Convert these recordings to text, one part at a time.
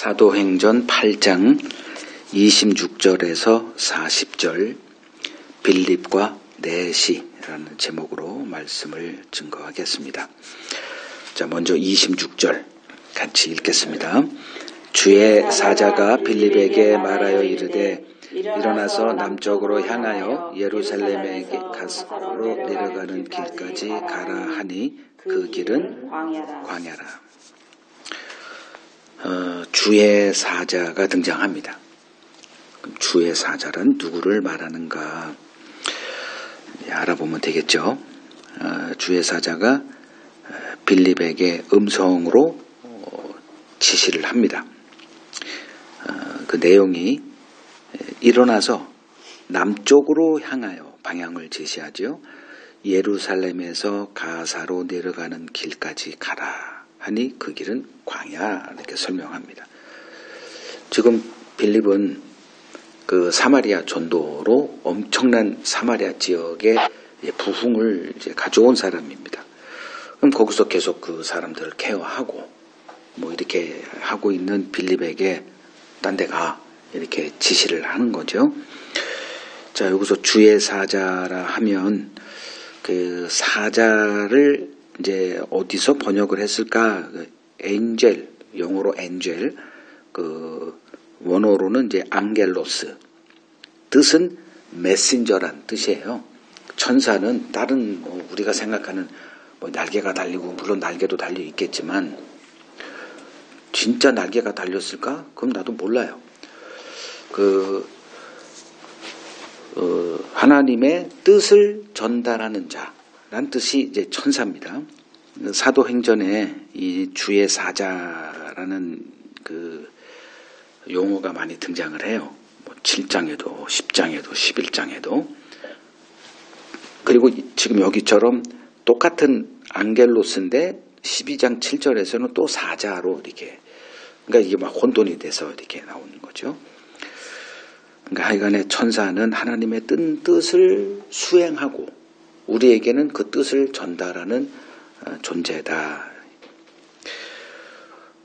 사도행전 8장 26절에서 40절 빌립과 넷이라는 제목으로 말씀을 증거하겠습니다. 자, 먼저 26절 같이 읽겠습니다. 주의 사자가 빌립에게 말하여 이르되 일어나서 남쪽으로 향하여 예루살렘에게 가로 내려가는 길까지 가라 하니 그 길은 광야라. 주의 사자가 등장합니다. 주의 사자란 누구를 말하는가 알아보면 되겠죠. 주의 사자가 빌립에게 음성으로 지시를 합니다. 그 내용이 일어나서 남쪽으로 향하여 방향을 제시하죠. 예루살렘에서 가사로 내려가는 길까지 가라 하니 그 길은 광야 이렇게 설명합니다. 지금 빌립은 그 사마리아 전도로 엄청난 사마리아 지역의 부흥을 이제 가져온 사람입니다. 그럼 거기서 계속 그 사람들을 케어하고 뭐 이렇게 하고 있는 빌립에게 딴 데 가 이렇게 지시를 하는 거죠. 자, 여기서 주의 사자라 하면 그 사자를 이제 어디서 번역을 했을까? 엔젤, 영어로 엔젤, 그 원어로는 이제 앙겔로스. 뜻은 메신저란 뜻이에요. 천사는 다른 우리가 생각하는 날개가 달리고 물론 날개도 달려 있겠지만 진짜 날개가 달렸을까? 그럼 나도 몰라요. 하나님의 뜻을 전달하는 자란 뜻이 이제 천사입니다. 사도행전에 이 주의 사자라는 그 용어가 많이 등장을 해요. 7장에도 10장에도 11장에도. 그리고 지금 여기처럼 똑같은 앙겔로스인데 12장 7절에서는 또 사자로 이렇게, 그러니까 이게 막 혼돈이 돼서 이렇게 나오는 거죠. 그러니까 하여간에 천사는 하나님의 뜻을 수행하고 우리에게는 그 뜻을 전달하는 존재다.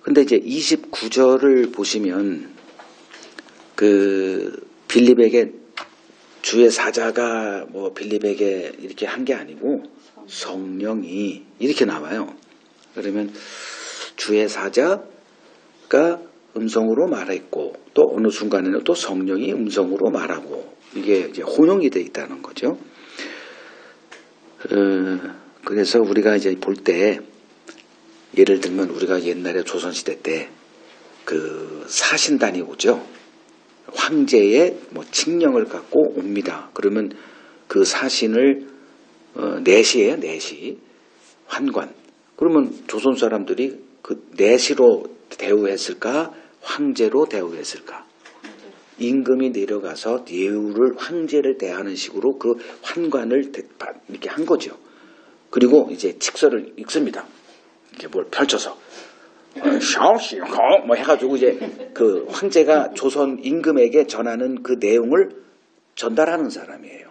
근데 이제 29절을 보시면 그 빌립에게 주의 사자가 뭐 빌립에게 이렇게 한 게 아니고 성령이 이렇게 나와요. 그러면 주의 사자가 음성으로 말했고 또 어느 순간에는 또 성령이 음성으로 말하고 이게 이제 혼용이 되어 있다는 거죠. 그래서 우리가 이제 볼 때 예를 들면 우리가 옛날에 조선시대 때 그 사신단이 오죠. 황제의 뭐 칙령을 갖고 옵니다. 그러면 그 사신을 내시예요, 내시. 환관. 그러면 조선 사람들이 그 내시로 대우했을까? 황제로 대우했을까? 임금이 내려가서 예우를 황제를 대하는 식으로 그 환관을 이렇게 한 거죠. 그리고 이제 칙서를 읽습니다. 이렇게 뭘 펼쳐서 뭐 해가지고 이제 그 황제가 조선 임금에게 전하는 그 내용을 전달하는 사람이에요.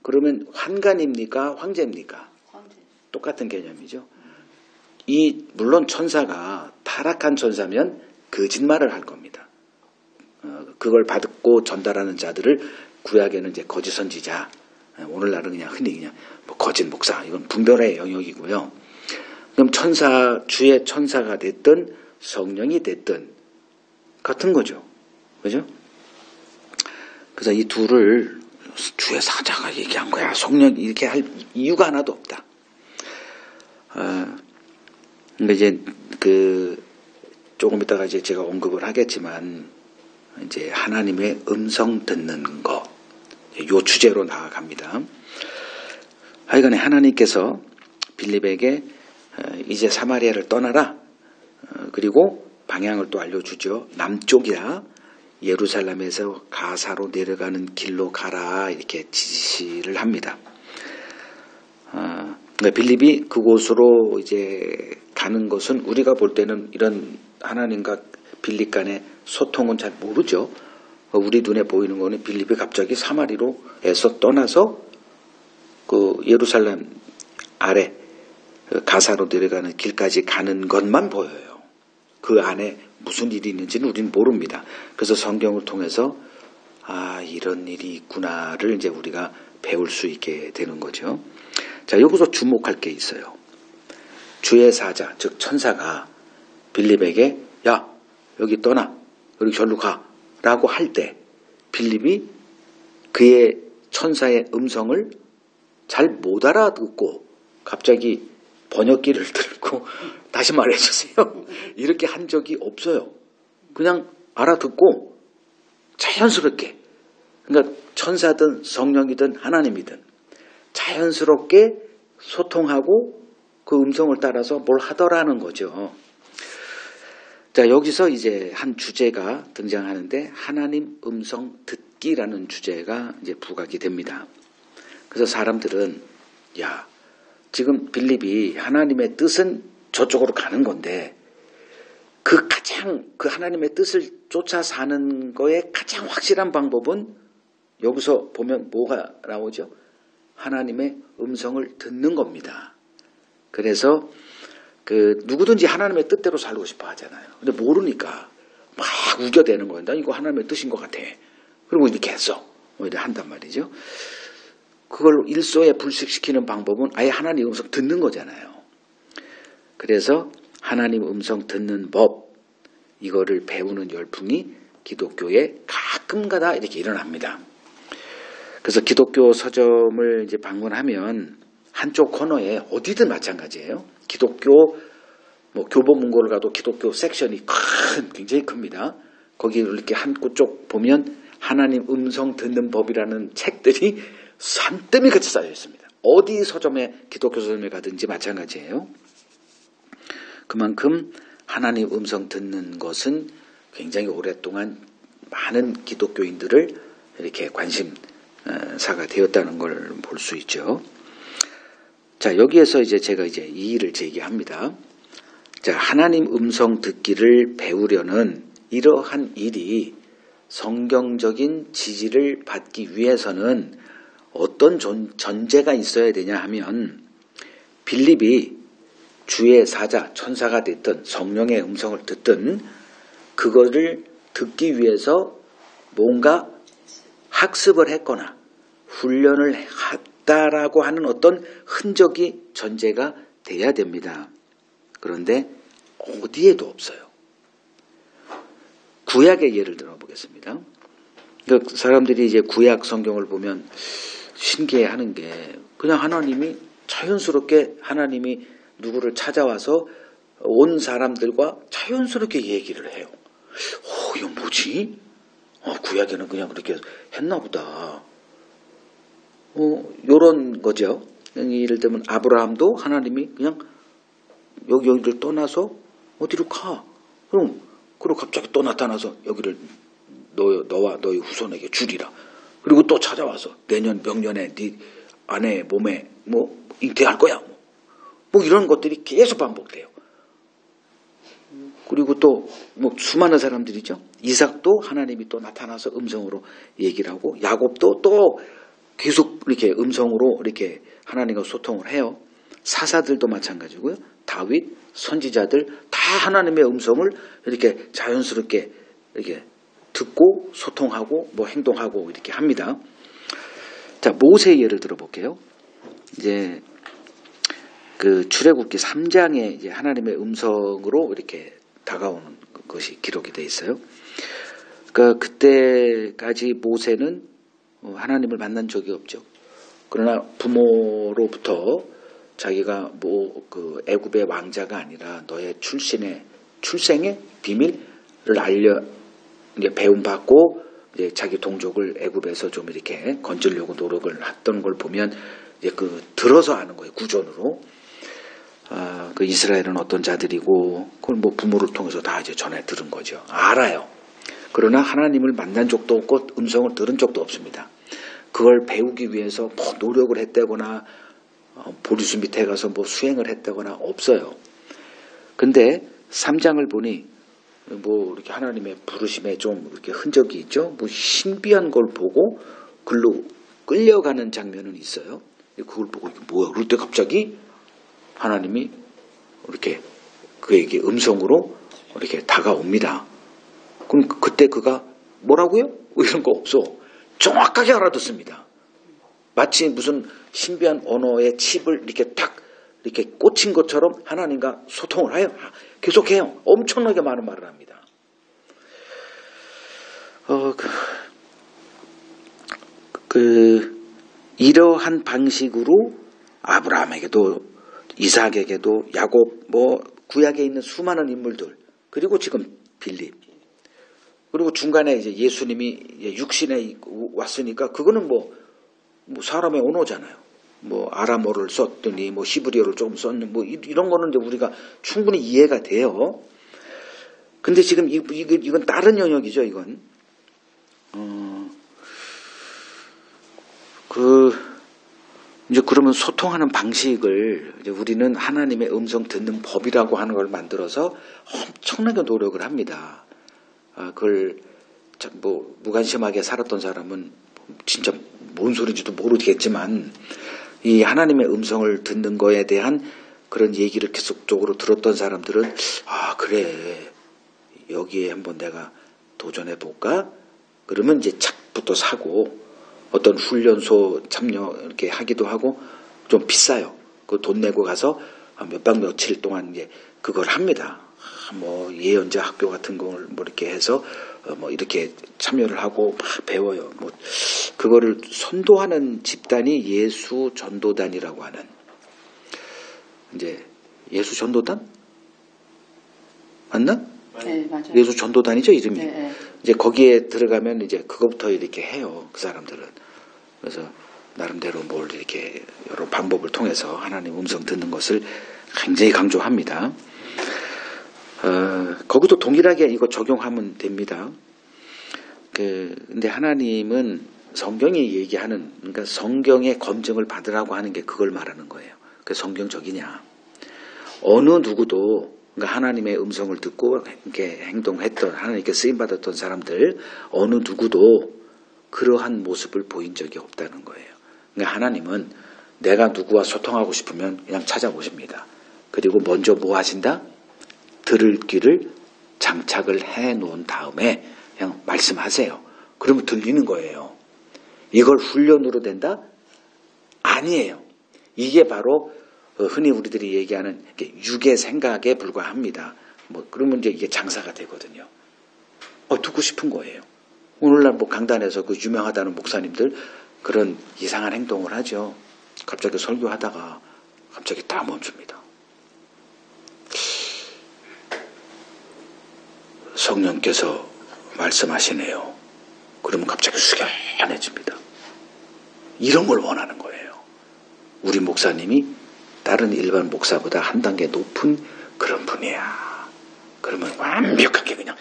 그러면 환관입니까? 황제입니까? 황제. 똑같은 개념이죠. 물론 천사가 타락한 천사면 거짓말을 할 겁니다. 그걸 받고 전달하는 자들을 구약에는 이제 거짓 선지자, 오늘날은 그냥 흔히 그냥 뭐 거짓 목사, 이건 분별의 영역이고요. 그럼 주의 천사가 됐든 성령이 됐든 같은 거죠. 그죠? 그래서 이 둘을 주의 사자가 얘기한 거야. 성령 이렇게 할 이유가 하나도 없다. 근데 이제 조금 이따가 이제 제가 언급을 하겠지만 이제 하나님의 음성 듣는 거, 요 주제로 나아갑니다. 하여간에 하나님께서 빌립에게 이제 사마리아를 떠나라. 그리고 방향을 또 알려주죠. 남쪽이야. 예루살렘에서 가사로 내려가는 길로 가라. 이렇게 지시를 합니다. 빌립이 그곳으로 이제 가는 것은 우리가 볼 때는 이런 하나님과 빌립 간의 소통은 잘 모르죠. 우리 눈에 보이는 거는 빌립이 갑자기 사마리로에서 떠나서 그 예루살렘 아래 가사로 내려가는 길까지 가는 것만 보여요. 그 안에 무슨 일이 있는지는 우리는 모릅니다. 그래서 성경을 통해서 이런 일이 있구나를 이제 우리가 배울 수 있게 되는 거죠. 자, 여기서 주목할 게 있어요. 주의 사자, 즉 천사가 빌립에게 야, 여기 떠나, 여기 절로 가 라고 할 때 빌립이 그의 천사의 음성을 잘 못 알아듣고 갑자기 번역기를 들고 다시 말해주세요. 이렇게 한 적이 없어요. 그냥 알아듣고 자연스럽게, 그러니까 천사든 성령이든 하나님이든 자연스럽게 소통하고 그 음성을 따라서 뭘 하더라는 거죠. 자, 여기서 이제 한 주제가 등장하는데 하나님 음성 듣기라는 주제가 이제 부각이 됩니다. 그래서 사람들은 야, 지금 빌립이 하나님의 뜻은 저쪽으로 가는 건데 그 하나님의 뜻을 쫓아 사는 거에 가장 확실한 방법은 여기서 보면 뭐가 나오죠? 하나님의 음성을 듣는 겁니다. 그래서 누구든지 하나님의 뜻대로 살고 싶어 하잖아요. 근데 모르니까 막 우겨대는 거예요. 난 이거 하나님의 뜻인 것 같아. 그리고 이렇게 했어. 이렇게 한단 말이죠. 그걸 일소에 불식시키는 방법은 아예 하나님 음성 듣는 거잖아요. 그래서 하나님 음성 듣는 법, 이거를 배우는 열풍이 기독교에 가끔가다 이렇게 일어납니다. 그래서 기독교 서점을 이제 방문하면 한쪽 코너에 어디든 마찬가지예요. 기독교 교보문고를 가도 기독교 섹션이 굉장히 큽니다. 거기 이렇게 한쪽 보면 하나님 음성 듣는 법이라는 책들이 산더미 같이 쌓여 있습니다. 어디 서점에 기독교 서점에 가든지 마찬가지예요. 그만큼 하나님 음성 듣는 것은 굉장히 오랫동안 많은 기독교인들을 이렇게 관심사가 되었다는 걸 볼 수 있죠. 자, 여기에서 제가 이의를 제기합니다. 자, 하나님 음성 듣기를 배우려는 이러한 일이 성경적인 지지를 받기 위해서는 어떤 전제가 있어야 되냐 하면 빌립이 주의 사자, 천사가 됐든 성령의 음성을 듣든 그거를 듣기 위해서 뭔가 학습을 했거나 훈련을 했다라고 하는 어떤 흔적이 전제가 돼야 됩니다. 그런데 어디에도 없어요. 구약의 예를 들어보겠습니다. 그러니까 사람들이 이제 구약 성경을 보면 신기해하는 게 그냥 하나님이 자연스럽게 하나님이 누구를 찾아와서 온 사람들과 자연스럽게 얘기를 해요. 이거 뭐지? 구약에는 그냥 그렇게 했나 보다. 요런 거죠. 예를 들면 아브라함도 하나님이 그냥 여기를 떠나서 어디로 가? 그리고 갑자기 또 나타나서 여기를 너와 너의 후손에게 주리라. 그리고 또 찾아와서 내년 명년에 네 아내 몸에 잉태할 거야. 이런 것들이 계속 반복돼요. 그리고 또 수많은 사람들이죠. 이삭도 하나님이 또 나타나서 음성으로 얘기를 하고 야곱도 또 계속 이렇게 음성으로 이렇게 하나님과 소통을 해요. 사사들도 마찬가지고요. 다윗, 선지자들 다 하나님의 음성을 이렇게 자연스럽게 이렇게 듣고 소통하고 행동하고 이렇게 합니다. 자, 모세의 예를 들어볼게요. 이제 출애굽기 3장에 이제 하나님의 음성으로 이렇게 다가오는 것이 기록이 되어 있어요. 그러니까 그때까지 모세는 하나님을 만난 적이 없죠. 그러나 부모로부터 자기가 애굽의 왕자가 아니라 너의 출생의 비밀을 이제 배움받고 이제 자기 동족을 애굽에서 좀 이렇게 건지려고 노력을 했던 걸 보면 이제 들어서 아는 거예요. 구전으로. 이스라엘은 어떤 자들이고 그걸 부모를 통해서 다 이제 전해 들은 거죠. 알아요. 그러나 하나님을 만난 적도 없고 음성을 들은 적도 없습니다. 그걸 배우기 위해서 노력을 했다거나 보리수 밑에 가서 수행을 했다거나 없어요. 근데 3장을 보니 이렇게 하나님의 부르심에 좀 이렇게 흔적이 있죠. 신비한 걸 보고 글로 끌려가는 장면은 있어요. 그걸 보고 이게 뭐야? 그럴 때 갑자기 하나님이 이렇게 그에게 음성으로 이렇게 다가옵니다. 그럼 그때 그가 뭐라고요? 이런 거 없어. 정확하게 알아듣습니다. 마치 무슨 신비한 언어의 칩을 이렇게 탁 이렇게 꽂힌 것처럼 하나님과 소통을 해요. 계속해요. 엄청나게 많은 말을 합니다. 이러한 방식으로 아브라함에게도 이삭에게도 야곱 뭐 구약에 있는 수많은 인물들 그리고 지금 빌립 그리고 중간에 이제 예수님이 육신에 왔으니까 그거는 뭐 사람의 언어잖아요. 뭐 아람어를 썼더니 뭐 히브리어를 조금 썼는 뭐 이런 거는 이제 우리가 충분히 이해가 돼요. 근데 지금 이건 다른 영역이죠. 이건 이제 그러면 소통하는 방식을 이제 우리는 하나님의 음성 듣는 법이라고 하는 걸 만들어서 엄청나게 노력을 합니다. 그걸 뭐 무관심하게 살았던 사람은 진짜 뭔 소리인지도 모르겠지만 이 하나님의 음성을 듣는 거에 대한 그런 얘기를 계속적으로 들었던 사람들은 그래 여기에 한번 내가 도전해 볼까? 그러면 이제 착부터 사고 어떤 훈련소 참여 이렇게 하기도 하고 좀 비싸요. 그 돈 내고 가서 몇 박 며칠 동안 이제 그걸 합니다. 뭐 예언자 학교 같은 걸 뭐 이렇게 해서 뭐 이렇게 참여를 하고 막 배워요. 뭐 그거를 선도하는 집단이 예수 전도단이라고 하는 이제 예수 전도단 맞나? 네, 맞아요. 예수 전도단이죠 이름이. 네. 이제 거기에 들어가면 이제 그것부터 이렇게 해요. 그 사람들은. 그래서 나름대로 뭘 이렇게 여러 방법을 통해서 하나님 음성 듣는 것을 굉장히 강조합니다. 거기도 동일하게 이거 적용하면 됩니다. 근데 하나님은 성경이 얘기하는, 그러니까 성경의 검증을 받으라고 하는 게 그걸 말하는 거예요. 그게 성경적이냐. 어느 누구도, 그러니까 하나님의 음성을 듣고 이렇게 행동했던, 하나님께 쓰임받았던 사람들, 어느 누구도 그러한 모습을 보인 적이 없다는 거예요. 그러니까 하나님은 내가 누구와 소통하고 싶으면 그냥 찾아보십니다. 그리고 먼저 뭐 하신다? 들을 귀를 장착을 해 놓은 다음에 그냥 말씀하세요. 그러면 들리는 거예요. 이걸 훈련으로 된다? 아니에요. 이게 바로 흔히 우리들이 얘기하는 육의 생각에 불과합니다. 뭐 그러면 이제 이게 장사가 되거든요. 듣고 싶은 거예요. 오늘날 뭐 강단에서 그 유명하다는 목사님들 그런 이상한 행동을 하죠. 갑자기 설교하다가 갑자기 딱 멈춥니다. 성령께서 말씀하시네요. 그러면 갑자기 숙연해집니다. 이런 걸 원하는 거예요. 우리 목사님이 다른 일반 목사보다 한 단계 높은 그런 분이야. 그러면 완벽하게 그냥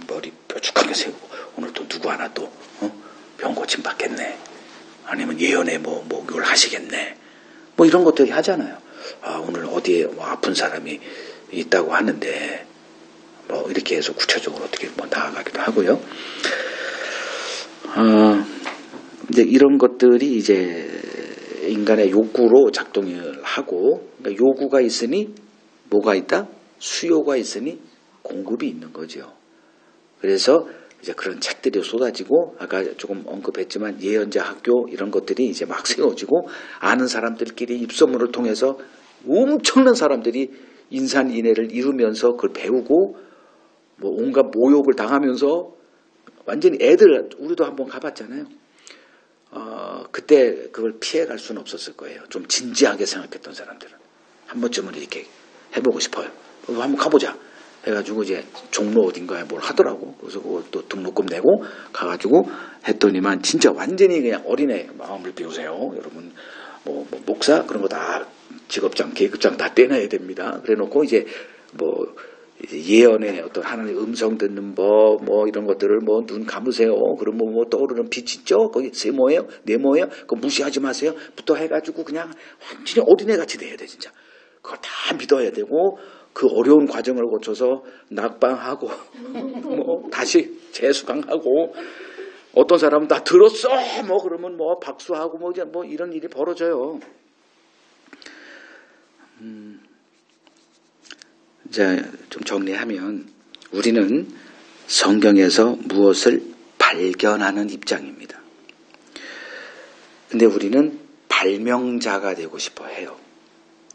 머리 뾰족하게 세우고 오늘 또 누구 하나 또 병 고침 받겠네. 아니면 예언에 뭐 이걸 하시겠네. 뭐 이런 것들이 하잖아요. 오늘 어디에 뭐 아픈 사람이 있다고 하는데 뭐 이렇게 해서 구체적으로 어떻게 뭐 나아가기도 하고요. 이제 이런 것들이 이제 인간의 욕구로 작동을 하고, 그러니까 요구가 있으니 뭐가 있다? 수요가 있으니 공급이 있는 거죠. 그래서 이제 그런 책들이 쏟아지고, 아까 조금 언급했지만 예언자 학교 이런 것들이 이제 막 세워지고, 아는 사람들끼리 입소문을 통해서 엄청난 사람들이 인산인해를 이루면서 그걸 배우고, 뭐 온갖 모욕을 당하면서 완전히 애들, 우리도 한번 가봤잖아요. 그때 그걸 피해갈 수는 없었을 거예요. 좀 진지하게 생각했던 사람들은. 한 번쯤은 이렇게 해보고 싶어요. 한번 가보자. 해가지고 이제 종로 어딘가에 뭘 하더라고. 그래서 그것도 등록금 내고 가가지고 했더니만 진짜 완전히 그냥 어린애 마음을 비우세요. 여러분, 뭐 목사 그런 거 다 직업장, 계급장 다 떼놔야 됩니다. 그래 놓고 이제 뭐 예언의 어떤 하나님의 음성 듣는 법, 뭐 이런 것들을 뭐 눈 감으세요. 그러면 뭐 떠오르는 빛 있죠? 거기 세모예요? 네모예요? 그거 무시하지 마세요. 부터 해가지고 그냥 완전히 어린애 같이 돼야 돼, 진짜. 그걸 다 믿어야 되고, 그 어려운 과정을 거쳐서 낙방하고, 뭐 다시 재수강하고, 어떤 사람은 다 들었어! 뭐 그러면 뭐 박수하고 뭐 이런 일이 벌어져요. 자, 좀 정리하면 우리는 성경에서 무엇을 발견하는 입장입니다. 근데 우리는 발명자가 되고 싶어 해요.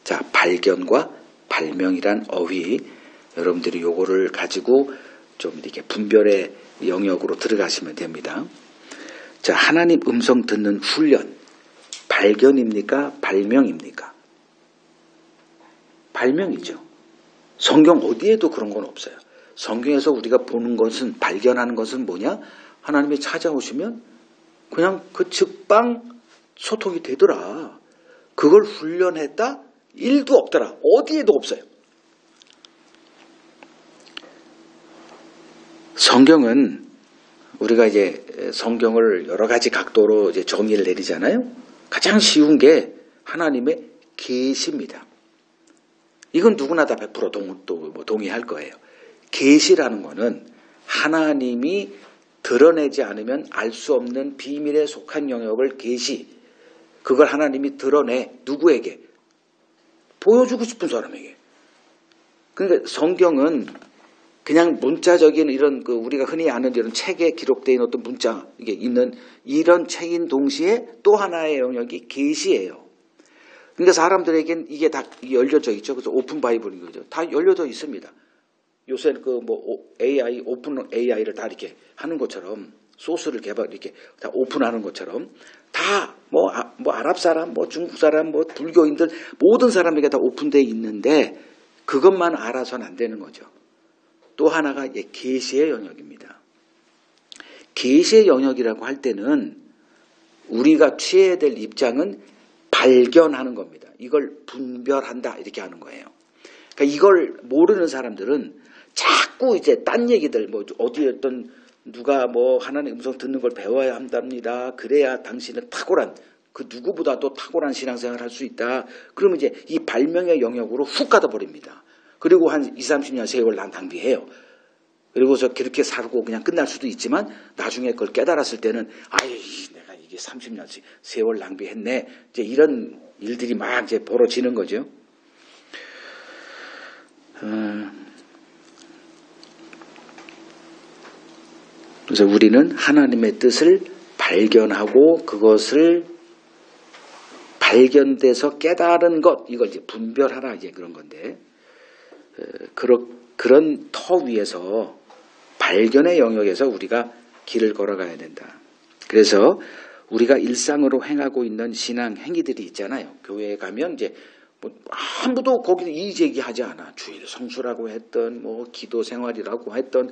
자, 발견과 발명이란 어휘, 여러분들이 요거를 가지고 좀 이렇게 분별의 영역으로 들어가시면 됩니다. 자, 하나님 음성 듣는 훈련, 발견입니까? 발명입니까? 발명이죠. 성경 어디에도 그런 건 없어요. 성경에서 우리가 보는 것은, 발견하는 것은 뭐냐? 하나님이 찾아오시면 그냥 그 즉방 소통이 되더라. 그걸 훈련했다? 일도 없더라. 어디에도 없어요. 성경은 우리가 이제 성경을 여러 가지 각도로 이제 정의를 내리잖아요. 가장 쉬운 게 하나님의 계시입니다. 이건 누구나 다 100% 동의할 거예요. 계시라는 거는 하나님이 드러내지 않으면 알 수 없는 비밀에 속한 영역을 계시. 그걸 하나님이 드러내. 누구에게? 보여주고 싶은 사람에게. 그러니까 성경은 그냥 문자적인 이런 우리가 흔히 아는 이런 책에 기록되어 있는 어떤 문자, 이게 있는 이런 책인 동시에 또 하나의 영역이 계시예요. 그러니까 사람들에겐 이게 다 열려져 있죠. 그래서 오픈 바이블인 거죠. 다 열려져 있습니다. 요새 AI, 오픈 AI를 다 이렇게 하는 것처럼 소스를 이렇게 다 오픈하는 것처럼 다 아랍 사람, 중국 사람, 불교인들 모든 사람에게 다 오픈되어 있는데 그것만 알아서는 안 되는 거죠. 또 하나가 계시의 영역입니다. 계시의 영역이라고 할 때는 우리가 취해야 될 입장은 발견하는 겁니다. 이걸 분별한다 이렇게 하는 거예요. 그러니까 이걸 모르는 사람들은 자꾸 이제 딴 얘기들 어디였던 누가 하나님 음성 듣는 걸 배워야 한답니다. 그래야 당신은 탁월한 그 누구보다도 탁월한 신앙생활을 할 수 있다. 그러면 이제 이 발명의 영역으로 훅 가다 버립니다. 그리고 한 20-30년 세월 낭비해요. 그리고서 그렇게 살고 그냥 끝날 수도 있지만 나중에 그걸 깨달았을 때는 내가 이게 30년 세월 낭비했네. 이제 이런 일들이 막 이제 벌어지는 거죠. 그래서 우리는 하나님의 뜻을 발견하고 그것을 발견돼서 깨달은 것, 이걸 이제 분별하라 이제 그런 건데, 그런 터 위에서 발견의 영역에서 우리가 길을 걸어가야 된다. 그래서 우리가 일상으로 행하고 있는 신앙 행위들이 있잖아요. 교회에 가면 이제 아무도 거기서 이의제기하지 않아. 주일 성수라고 했던, 기도 생활이라고 했던,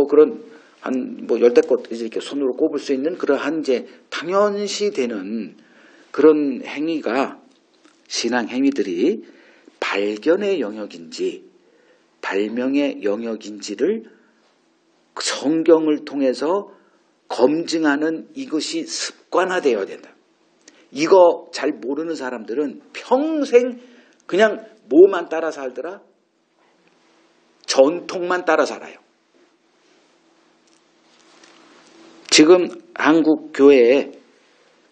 그런 한 열댓 곳 이렇게 손으로 꼽을 수 있는 그러한 이제 당연시 되는 그런 행위가 신앙 행위들이 발견의 영역인지 발명의 영역인지를 성경을 통해서 검증하는 이것이 습관화되어야 된다. 이거 잘 모르는 사람들은 평생 그냥 뭐만 따라 살더라? 전통만 따라 살아요. 지금 한국 교회에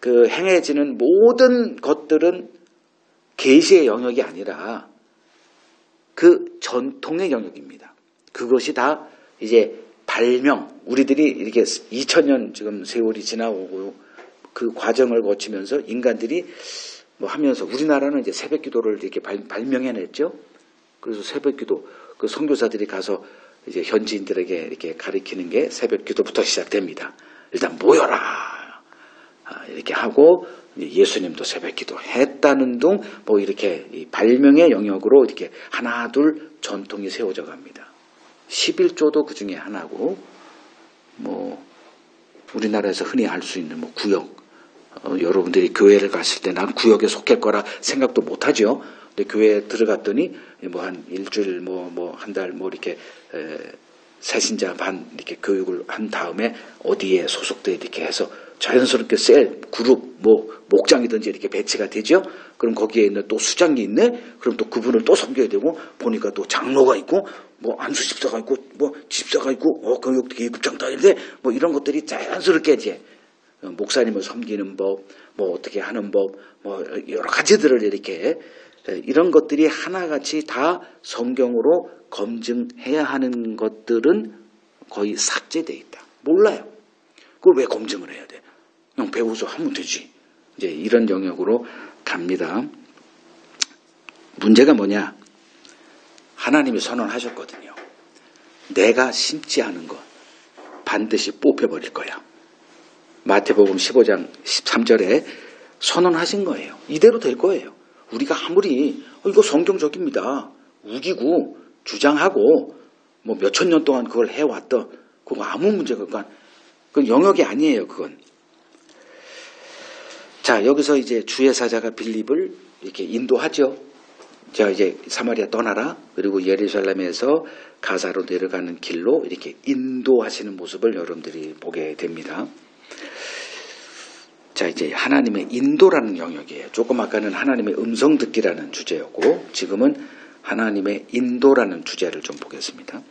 행해지는 모든 것들은 계시의 영역이 아니라 그 전통의 영역입니다. 그것이 다 이제 발명, 우리들이 이렇게 2000년 지금 세월이 지나오고 그 과정을 거치면서 인간들이 하면서 우리나라는 이제 새벽 기도를 이렇게 발명해냈죠. 그래서 새벽 기도, 그 선교사들이 가서 이제 현지인들에게 이렇게 가르치는 게 새벽 기도부터 시작됩니다. 일단 모여라. 이렇게 하고 예수님도 새벽 기도 했다는 둥 이렇게 이 발명의 영역으로 이렇게 하나 둘 전통이 세워져 갑니다. 11조도 그 중에 하나고 우리나라에서 흔히 알 수 있는 구역, 여러분들이 교회를 갔을 때 난 구역에 속할 거라 생각도 못 하죠. 근데 교회에 들어갔더니 한 일주일 한 달 이렇게 새신자 반 이렇게 교육을 한 다음에 어디에 소속돼 이렇게 해서 자연스럽게 셀, 그룹, 목장이든지 이렇게 배치가 되죠. 그럼 거기에 있는 또 수장이 있네. 그럼 또 그분을 또 섬겨야 되고 보니까 또 장로가 있고 안수 집사가 있고 집사가 있고 교육 계급장도 있는데 이런 것들이 자연스럽게 이제 목사님을 섬기는 법, 어떻게 하는 법, 여러 가지들을 이렇게 이런 것들이 하나같이 다 성경으로 검증해야 하는 것들은 거의 삭제돼 있다. 몰라요. 그걸 왜 검증을 해야 돼? 그냥 배워서 하면 되지. 이제 이런 영역으로 갑니다. 문제가 뭐냐? 하나님이 선언하셨거든요. 내가 심지 않은 것 반드시 뽑혀버릴 거야. 마태복음 15장 13절에 선언하신 거예요. 이대로 될 거예요. 우리가 아무리 이거 성경적입니다. 우기고 주장하고 뭐 몇천 년 동안 그걸 해왔던 그거 아무 문제가 없고 그건 영역이 아니에요. 그건. 자, 여기서 이제 주의 사자가 빌립을 이렇게 인도하죠. 자, 이제 사마리아 떠나라. 그리고 예루살렘에서 가사로 내려가는 길로 이렇게 인도하시는 모습을 여러분들이 보게 됩니다. 자, 이제 하나님의 인도라는 영역이에요. 조금 아까는 하나님의 음성 듣기라는 주제였고 지금은 하나님의 인도라는 주제를 좀 보겠습니다.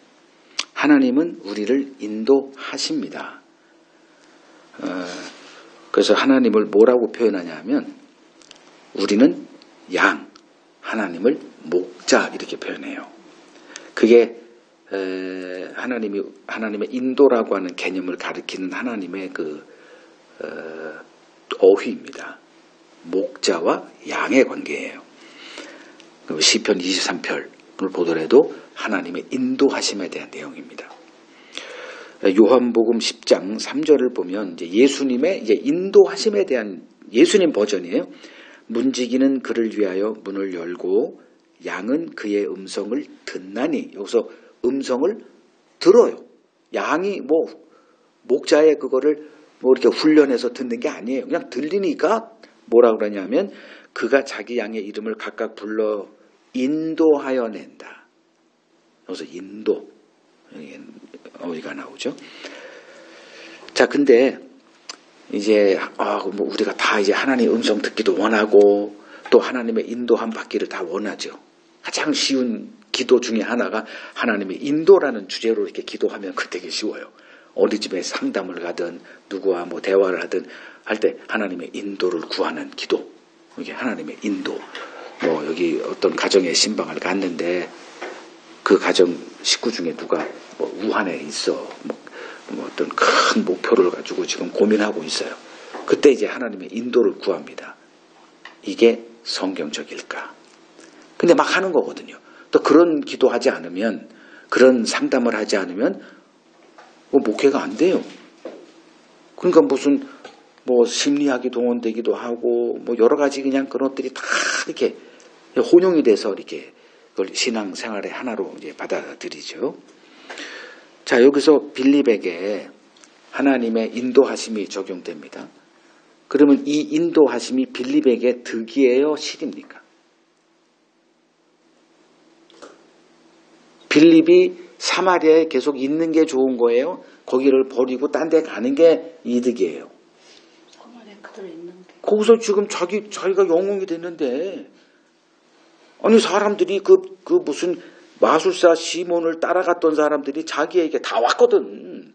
하나님은 우리를 인도하십니다. 그래서 하나님을 뭐라고 표현하냐 하면 우리는 양, 하나님을 목자 이렇게 표현해요. 그게 하나님의 인도라고 하는 개념을 가리키는 하나님의 그 어휘입니다. 목자와 양의 관계예요. 시편 23편을 보더라도 하나님의 인도하심에 대한 내용입니다. 요한복음 10장 3절을 보면 이제 예수님의 이제 인도하심에 대한 예수님 버전이에요. 문지기는 그를 위하여 문을 열고 양은 그의 음성을 듣나니 여기서 음성을 들어요. 양이 뭐 목자의 그거를 뭐 이렇게 훈련해서 듣는 게 아니에요. 그냥 들리니까 뭐라 그러냐면 그가 자기 양의 이름을 각각 불러 인도하여 낸다. 여기서 인도 어휘가 나오죠. 자, 근데 이제 뭐 우리가 다 이제 하나님의 음성 듣기도 원하고 또 하나님의 인도함 받기를 다 원하죠. 가장 쉬운 기도 중에 하나가 하나님의 인도라는 주제로 이렇게 기도하면 그 되게 쉬워요. 어린이집에 상담을 가든 누구와 뭐 대화를 하든 할 때 하나님의 인도를 구하는 기도. 이게 하나님의 인도. 뭐 여기 어떤 가정에 신방을 갔는데 그 가정 식구 중에 누가 뭐 우한에 있어. 뭐 어떤 큰 목표를 가지고 지금 고민하고 있어요. 그때 이제 하나님의 인도를 구합니다. 이게 성경적일까? 근데 막 하는 거거든요. 또 그런 기도하지 않으면 그런 상담을 하지 않으면 뭐 목회가 안 돼요. 그러니까 무슨 뭐 심리학이 동원되기도 하고 뭐 여러 가지 그냥 그런 것들이 다 이렇게 혼용이 돼서 이렇게 그걸 신앙생활의 하나로 이제 받아들이죠. 자, 여기서 빌립에게 하나님의 인도하심이 적용됩니다. 그러면 이 인도하심이 빌립에게 득이에요, 실입니까? 빌립이 사마리아에 계속 있는 게 좋은 거예요? 거기를 버리고 딴 데 가는 게 이득이에요? 거기서 지금 자기가 영웅이 됐는데 아니 사람들이 그 무슨 마술사 시몬을 따라갔던 사람들이 자기에게 다 왔거든.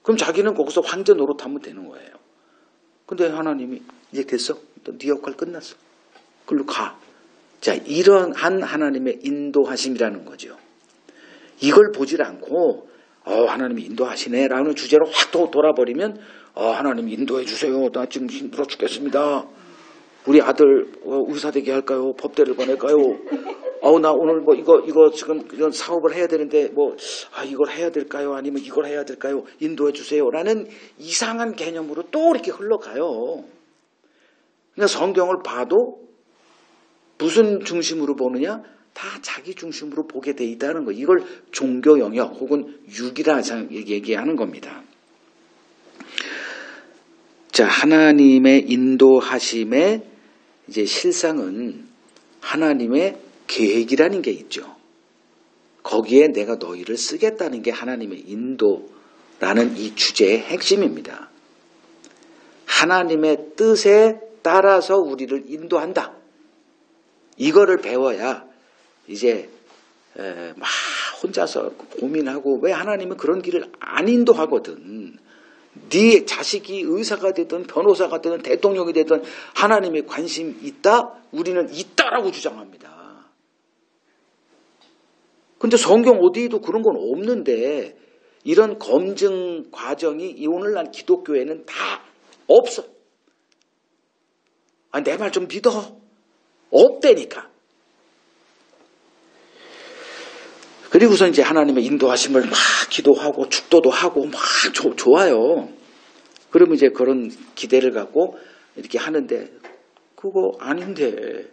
그럼 자기는 거기서 황제 노릇하면 되는 거예요. 근데 하나님이 이제 됐어. 네 역할 끝났어. 그걸로 가. 자, 이러한 하나님의 인도하심이라는 거죠. 이걸 보질 않고 하나님이 인도하시네 라는 주제로 확 돌아버리면 하나님 인도해 주세요. 나 지금 힘들어 죽겠습니다. 우리 아들 의사되게 할까요? 법대를 보낼까요? 나 오늘 뭐 이거 지금 이런 사업을 해야 되는데 이걸 해야 될까요? 아니면 이걸 해야 될까요? 인도해 주세요라는 이상한 개념으로 또 이렇게 흘러가요. 그러니까 성경을 봐도 무슨 중심으로 보느냐? 다 자기 중심으로 보게 돼 있다는 거. 이걸 종교 영역 혹은 육이라 얘기하는 겁니다. 자, 하나님의 인도하심의 이제 실상은 하나님의 계획이라는 게 있죠. 거기에 내가 너희를 쓰겠다는 게 하나님의 인도라는 이 주제의 핵심입니다. 하나님의 뜻에 따라서 우리를 인도한다. 이거를 배워야 이제 막 혼자서 고민하고 왜 하나님은 그런 길을 안 인도하거든. 네 자식이 의사가 되든 변호사가 되든 대통령이 되든 하나님의 관심 있다? 우리는 있다라고 주장합니다. 근데 성경 어디에도 그런 건 없는데 이런 검증 과정이 이 오늘날 기독교에는 다 없어. 내 말 좀 믿어. 없다니까. 그리고서 이제 하나님의 인도하심을 막 기도하고 축도도 하고 막 좋아요. 그러면 이제 그런 기대를 갖고 이렇게 하는데 그거 아닌데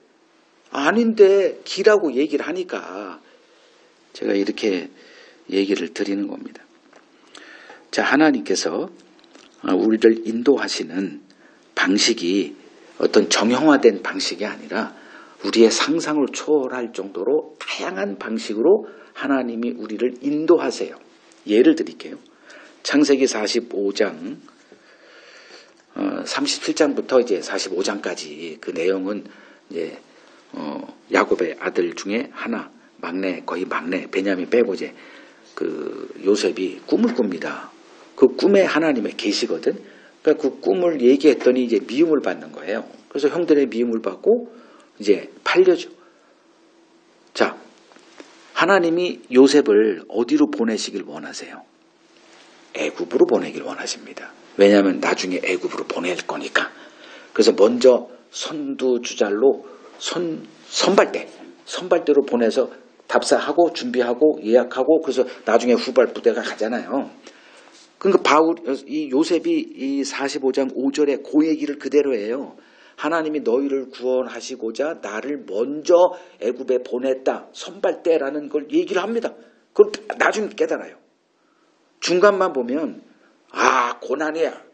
기라고 얘기를 하니까 제가 이렇게 얘기를 드리는 겁니다. 자, 하나님께서 우리를 인도하시는 방식이 어떤 정형화된 방식이 아니라 우리의 상상을 초월할 정도로 다양한 방식으로 하나님이 우리를 인도하세요. 예를 드릴게요. 창세기 45장 37장부터 이제 45장까지 그 내용은 이제 야곱의 아들 중에 하나, 거의 막내 베냐민 빼고 이제 그 요셉이 꿈을 꿉니다. 그 꿈에 하나님의 계시거든. 그러니까 그 꿈을 얘기했더니 이제 미움을 받는 거예요. 그래서 형들의 미움을 받고 이제 팔려죠. 자, 하나님이 요셉을 어디로 보내시길 원하세요? 애굽으로 보내길 원하십니다. 왜냐하면 나중에 애굽으로 보낼 거니까. 그래서 먼저 선두주잘로 선발대로 보내서 답사하고 준비하고 예약하고 그래서 나중에 후발 부대가 가잖아요. 그러니까 이 요셉이 이 45장 5절에 그 얘기를 그대로 해요. 하나님이 너희를 구원하시고자 나를 먼저 애굽에 보냈다. 선발대라는 걸 얘기를 합니다. 그걸 나중에 깨달아요. 중간만 보면 고난이야.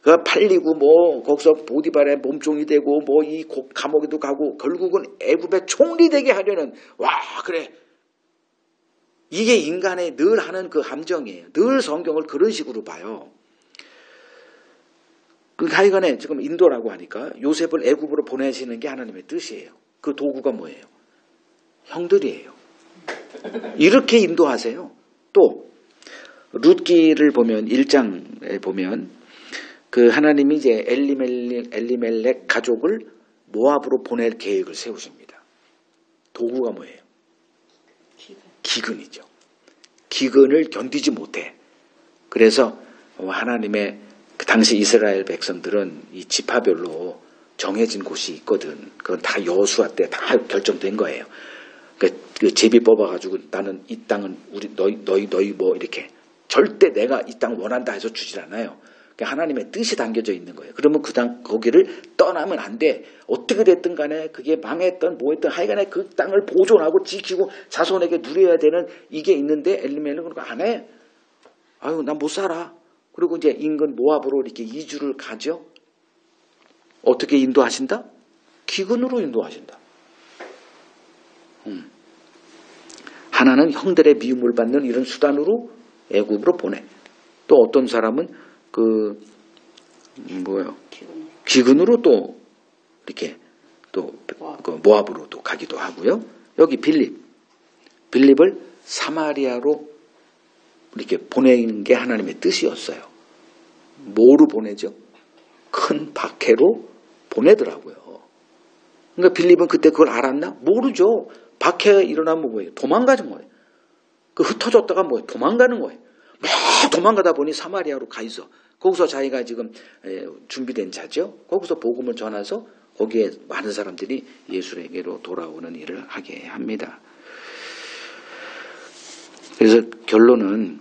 그 팔리고 뭐 거기서 보디발의 몸종이 되고 뭐 이 감옥에도 가고 결국은 애굽의 총리 되게 하려는 그래. 이게 인간의 늘 하는 그 함정이에요. 늘 성경을 그런 식으로 봐요. 그 하여간에 지금 인도라고 하니까 요셉을 애굽으로 보내시는 게 하나님의 뜻이에요. 그 도구가 뭐예요? 형들이에요. 이렇게 인도하세요. 또 룻기를 보면 1장에 보면 그 하나님이 이제 엘리멜렉 가족을 모압으로 보낼 계획을 세우십니다. 도구가 뭐예요? 기근이죠. 기근을 견디지 못해. 그래서 하나님의 그 당시 이스라엘 백성들은 이 지파별로 정해진 곳이 있거든. 그건 다 여호수아 때 다 결정된 거예요. 그 제비 뽑아가지고 나는 이 땅은 너희 뭐 이렇게 절대 내가 이 땅 원한다 해서 주질 않아요. 하나님의 뜻이 담겨져 있는 거예요. 그러면 거기를 떠나면 안 돼. 어떻게 됐든 간에 그게 망했던 뭐했든 하여간에 그 땅을 보존하고 지키고 자손에게 누려야 되는 이게 있는데 엘리멜렉은 그거 안 해. 난 못 살아. 그리고 이제 인근 모압으로 이렇게 이주를 가죠. 어떻게 인도하신다? 기근으로 인도하신다. 하나는 형들의 미움을 받는 이런 수단으로 애굽으로 보내. 또 어떤 사람은 기근으로 또 이렇게 또 모압으로 또 가기도 하고요. 여기 빌립을 사마리아로 이렇게 보내는 게 하나님의 뜻이었어요. 뭐로 보내죠? 큰 박해로 보내더라고요. 그러니까 빌립은 그때 그걸 알았나? 모르죠. 박해가 일어나면 뭐예요? 도망가는 거예요. 흩어졌다가 뭐예요? 도망가는 거예요. 막 도망가다 보니 사마리아로 가 있어. 거기서 자기가 지금 준비된 자죠. 거기서 복음을 전해서 거기에 많은 사람들이 예수에게로 돌아오는 일을 하게 합니다. 그래서 결론은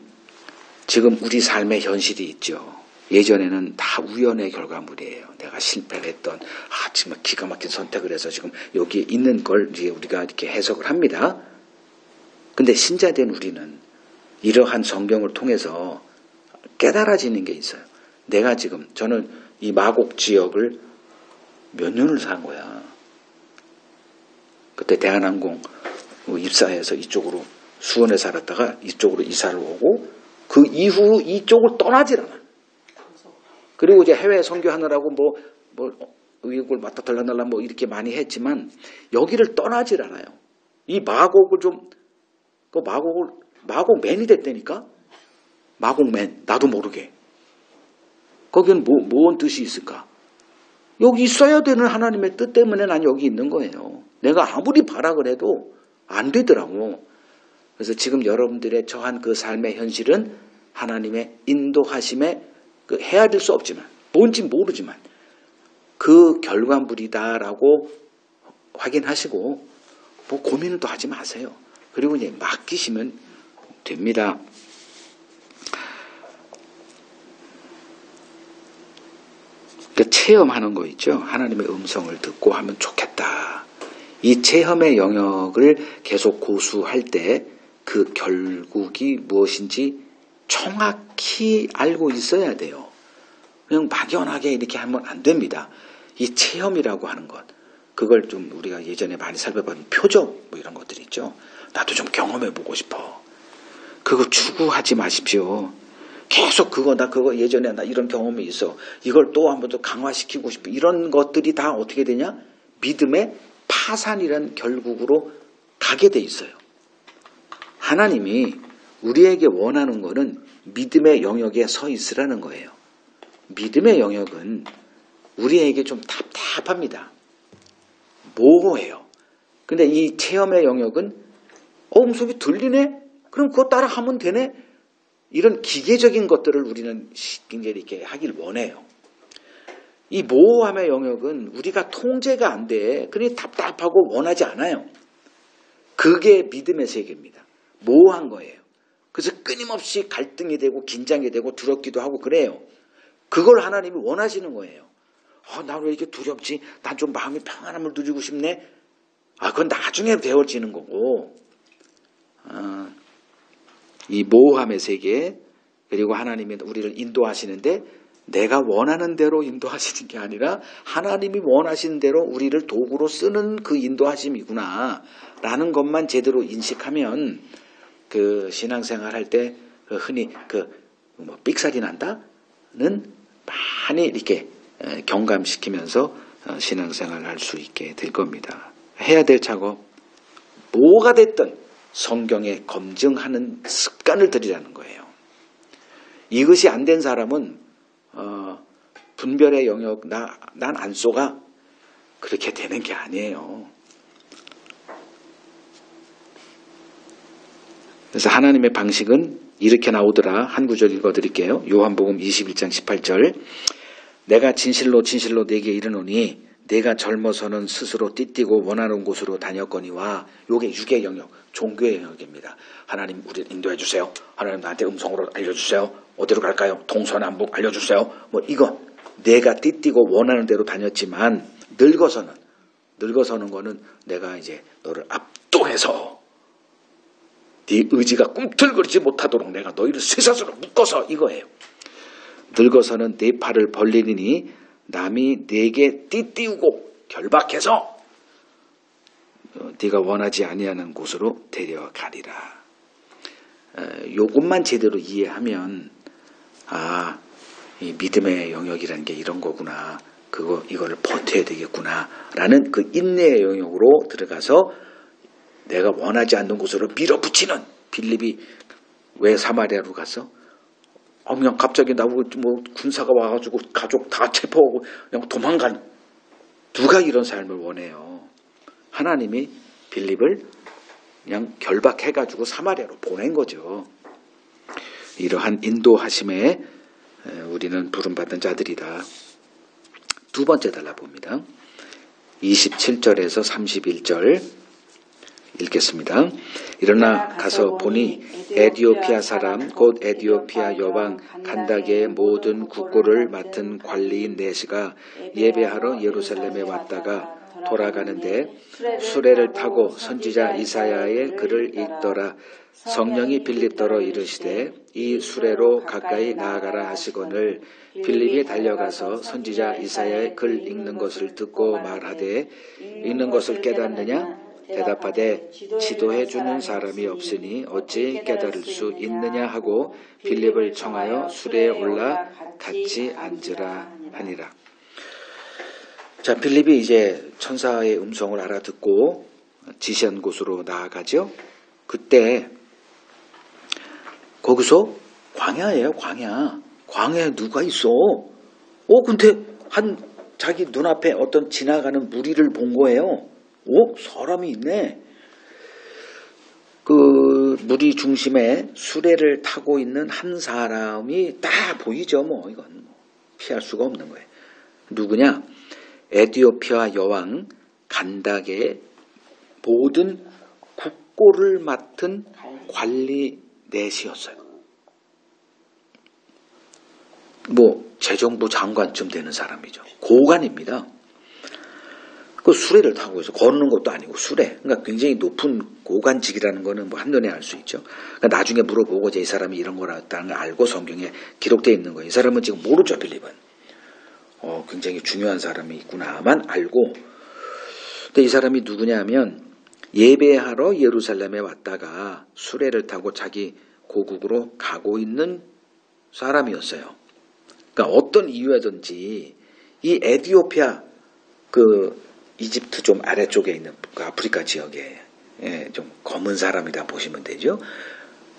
지금 우리 삶의 현실이 있죠. 예전에는 다 우연의 결과물이에요. 내가 실패를 했던 정말 기가 막힌 선택을 해서 지금 여기에 있는 걸 이제 우리가 이렇게 해석을 합니다. 근데 신자된 우리는 이러한 성경을 통해서 깨달아지는 게 있어요. 저는 이 마곡 지역을 몇 년을 산 거야. 그때 대한항공 입사해서 이쪽으로 수원에 살았다가 이쪽으로 이사를 오고 그 이후로 이쪽을 떠나질 않아. 그리고 이제 해외 선교하느라고 이걸 맡아 달라달라 이렇게 많이 했지만 여기를 떠나질 않아요. 이 마곡을 마곡맨이 됐다니까? 마곡맨, 나도 모르게. 거기는 뭔 뜻이 있을까? 여기 있어야 되는 하나님의 뜻 때문에 난 여기 있는 거예요. 내가 아무리 발악을 해도 안 되더라고. 그래서 지금 여러분들의 처한 그 삶의 현실은 하나님의 인도하심에 그 헤아릴 수 없지만, 뭔지 모르지만 그 결과물이다라고 확인하시고 뭐 고민은 또 하지 마세요. 그리고 이제 맡기시면 됩니다. 그 체험하는 거 있죠. 하나님의 음성을 듣고 하면 좋겠다. 이 체험의 영역을 계속 고수할 때 그 결국이 무엇인지 정확히 알고 있어야 돼요. 그냥 막연하게 이렇게 하면 안 됩니다. 이 체험이라고 하는 것, 그걸 좀 우리가 예전에 많이 살펴본 표적 뭐 이런 것들 있죠. 나도 좀 경험해보고 싶어. 그거 추구하지 마십시오. 계속 나 그거 예전에 나 이런 경험이 있어. 이걸 또 한 번 더 강화시키고 싶어. 이런 것들이 다 어떻게 되냐? 믿음의 파산이라는 결국으로 가게 돼 있어요. 하나님이 우리에게 원하는 거는 믿음의 영역에 서 있으라는 거예요. 믿음의 영역은 우리에게 좀 답답합니다. 모호해요. 근데 이 체험의 영역은 음성이 들리네? 그럼 그거 따라 하면 되네? 이런 기계적인 것들을 우리는 굉장히 이렇게 하길 원해요. 이 모호함의 영역은 우리가 통제가 안 돼. 그러니 답답하고 원하지 않아요. 그게 믿음의 세계입니다. 모호한 거예요. 그래서 끊임없이 갈등이 되고 긴장이 되고 두렵기도 하고 그래요. 그걸 하나님이 원하시는 거예요. 난 왜 이렇게 두렵지? 난 좀 마음의 평안함을 누리고 싶네? 그건 나중에 되어지는 거고. 이 모호함의 세계, 그리고 하나님이 우리를 인도하시는데 내가 원하는 대로 인도하시는 게 아니라 하나님이 원하시는 대로 우리를 도구로 쓰는 그 인도하심이구나 라는 것만 제대로 인식하면 그 신앙생활 할 때 흔히 삑살이 난다는 많이 이렇게 경감시키면서 신앙생활을 할 수 있게 될 겁니다. 해야 될 작업, 뭐가 됐든 성경에 검증하는 습관을 들이라는 거예요. 이것이 안 된 사람은 분별의 영역, 난 안 쏘가 그렇게 되는 게 아니에요. 그래서 하나님의 방식은 이렇게 나오더라. 한 구절 읽어드릴게요. 요한복음 21장 18절. 내가 진실로 진실로 네게 이르노니 내가 젊어서는 스스로 띠띠고 원하는 곳으로 다녔거니와, 요게 육의 영역, 종교의 영역입니다. 하나님 우리를 인도해 주세요. 하나님 나한테 음성으로 알려주세요. 어디로 갈까요? 동서남북 알려주세요. 뭐 이거 내가 띠띠고 원하는 대로 다녔지만 늙어서는 거는 내가 이제 너를 압도해서 네 의지가 꿈틀거리지 못하도록 내가 너희를 쇠사슬로 묶어서, 이거예요. 늙어서는 네 팔을 벌리니 남이 네게 띠띠우고 결박해서 네가 원하지 아니하는 곳으로 데려가리라. 요것만 제대로 이해하면 이 믿음의 영역이라는 게 이런 거구나. 이거를 버텨야 되겠구나. 라는 그 인내의 영역으로 들어가서 내가 원하지 않는 곳으로 밀어붙이는. 빌립이 왜 사마리아로 갔어? 그냥 갑자기 나보고 뭐 군사가 와가지고 가족 다 체포하고 그냥 도망간. 누가 이런 삶을 원해요? 하나님이 빌립을 그냥 결박해가지고 사마리아로 보낸 거죠. 이러한 인도하심에 우리는 부름받은 자들이다. 두 번째 달라봅니다. 27절에서 31절 읽겠습니다. 일어나 가서 보니 에디오피아 사람 곧 에디오피아 여왕 칸다게의 모든 국고를 맡은 관리인 네시가 예배하러 예루살렘에 왔다가 돌아가는데 수레를 타고 선지자 이사야의 글을 읽더라. 성령이 빌립더러 이르시되 이 수레로 가까이 나아가라 하시거늘 빌립이 달려가서 선지자 이사야의 글 읽는 것을 듣고 말하되 읽는 것을 깨닫느냐? 대답하되 지도해 주는 사람이 없으니 어찌 깨달을 수 있느냐 하고 빌립을 청하여 수레에 올라 같이 앉으라 하니라. 자, 빌립이 이제 천사의 음성을 알아듣고 지시한 곳으로 나아가죠. 그때 거기서 광야예요. 광야에 누가 있어? 근데 자기 눈앞에 어떤 지나가는 무리를 본 거예요. 사람이 있네. 그 무리 중심에 수레를 타고 있는 한 사람이 딱 보이죠. 이건 피할 수가 없는 거예요. 누구냐? 에티오피아 여왕 간다게의 모든 국고를 맡은 관리 넷이었어요. 재정부 장관쯤 되는 사람이죠. 고관입니다. 그 수레를 타고 해서 걷는 것도 아니고 수레. 그러니까 굉장히 높은 고관직이라는 거는 한눈에 알 수 있죠. 그러니까 나중에 물어보고 이 사람이 이런 거라는 걸 알고 성경에 기록되어 있는 거예요. 이 사람은 지금 모르죠, 빌립은. 굉장히 중요한 사람이 있구나만 알고. 근데 이 사람이 누구냐 하면 예배하러 예루살렘에 왔다가 수레를 타고 자기 고국으로 가고 있는 사람이었어요. 그러니까 어떤 이유라든지 이 에티오피아 이집트 좀 아래쪽에 있는 그 아프리카 지역에 좀 검은 사람이다 보시면 되죠.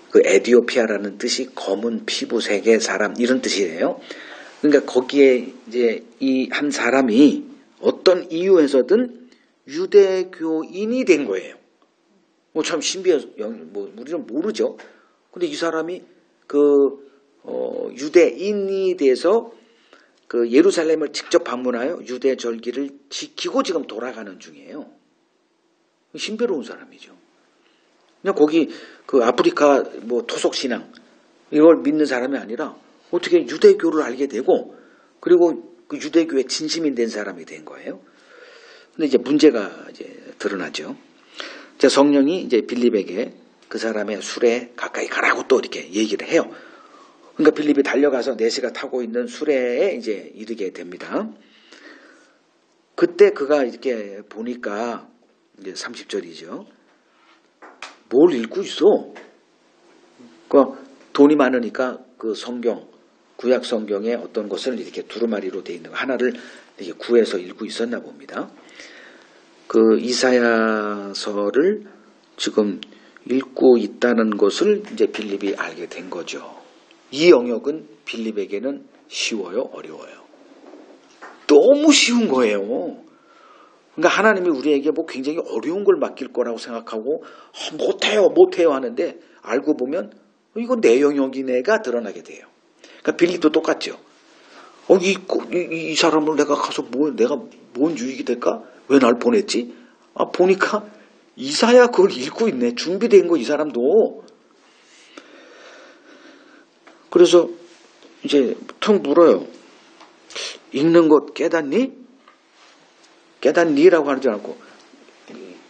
그 에티오피아라는 뜻이 검은 피부색의 사람 이런 뜻이에요. 그러니까 거기에 이제 이 한 사람이 어떤 이유에서든 유대교인이 된 거예요. 참 신비해서 우리는 모르죠. 근데 이 사람이 유대인이 돼서 그 예루살렘을 직접 방문하여 유대 절기를 지키고 지금 돌아가는 중이에요. 신비로운 사람이죠. 그냥 거기 그 아프리카 토속 신앙 이걸 믿는 사람이 아니라 어떻게 유대교를 알게 되고 그리고 그 유대교의 진심이 된 사람이 된 거예요. 근데 이제 문제가 드러나죠. 성령이 이제 빌립에게 그 사람의 수레에 가까이 가라고 또 이렇게 얘기를 해요. 그러니까 빌립이 달려가서 내시가 타고 있는 수레에 이제 이르게 됩니다. 그때 그가 이렇게 보니까 이제 30절이죠. 뭘 읽고 있어? 돈이 많으니까 그 성경, 구약 성경에 어떤 것을 이렇게 두루마리로 돼 있는 거 하나를 이렇게 구해서 읽고 있었나 봅니다. 그 이사야서를 지금 읽고 있다는 것을 이제 빌립이 알게 된 거죠. 이 영역은 빌립에게는 쉬워요, 어려워요? 너무 쉬운 거예요. 그러니까 하나님이 우리에게 굉장히 어려운 걸 맡길 거라고 생각하고 못해요 하는데 알고 보면 이건 내 영역이네가 드러나게 돼요. 그러니까 빌립도 똑같죠. 이 사람을 내가 가서 내가 뭔 유익이 될까? 왜 날 보냈지? 보니까 이사야 그걸 읽고 있네. 준비된 거 이 사람도. 그래서 이제 턱 물어요. 읽는 것 깨닫니? 깨닫니라고 하지 않고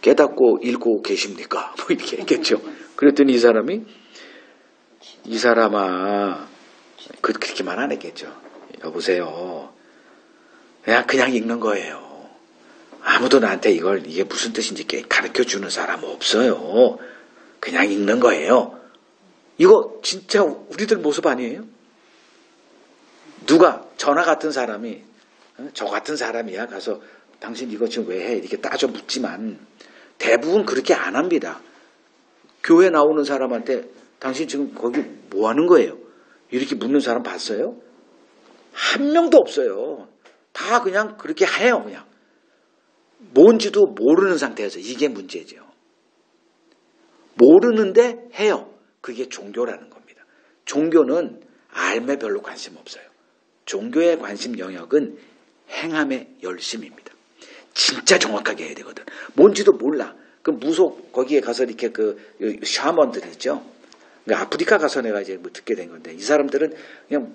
깨닫고 읽고 계십니까? 이렇게 했겠죠. 그랬더니 이 사람아 그렇게만 안 했겠죠. 여보세요. 그냥 읽는 거예요. 아무도 나한테 이게 무슨 뜻인지 가르쳐주는 사람 없어요. 그냥 읽는 거예요. 이거 진짜 우리들 모습 아니에요? 누가 전화 같은 사람이 저 같은 사람이야 가서 당신 이거 지금 왜 해? 이렇게 따져 묻지만 대부분 그렇게 안 합니다. 교회 나오는 사람한테 당신 지금 거기 뭐 하는 거예요? 이렇게 묻는 사람 봤어요? 한 명도 없어요. 다 그냥 그렇게 해요. 그냥 뭔지도 모르는 상태에서 이게 문제죠. 모르는데 해요. 그게 종교라는 겁니다. 종교는 알매 별로 관심 없어요. 종교의 관심 영역은 행함의 열심입니다. 진짜 정확하게 해야 되거든. 뭔지도 몰라. 그 무속 거기에 가서 이렇게 샤먼들 있죠. 그러니까 아프리카 가서 내가 이제 듣게 된 건데 이 사람들은 그냥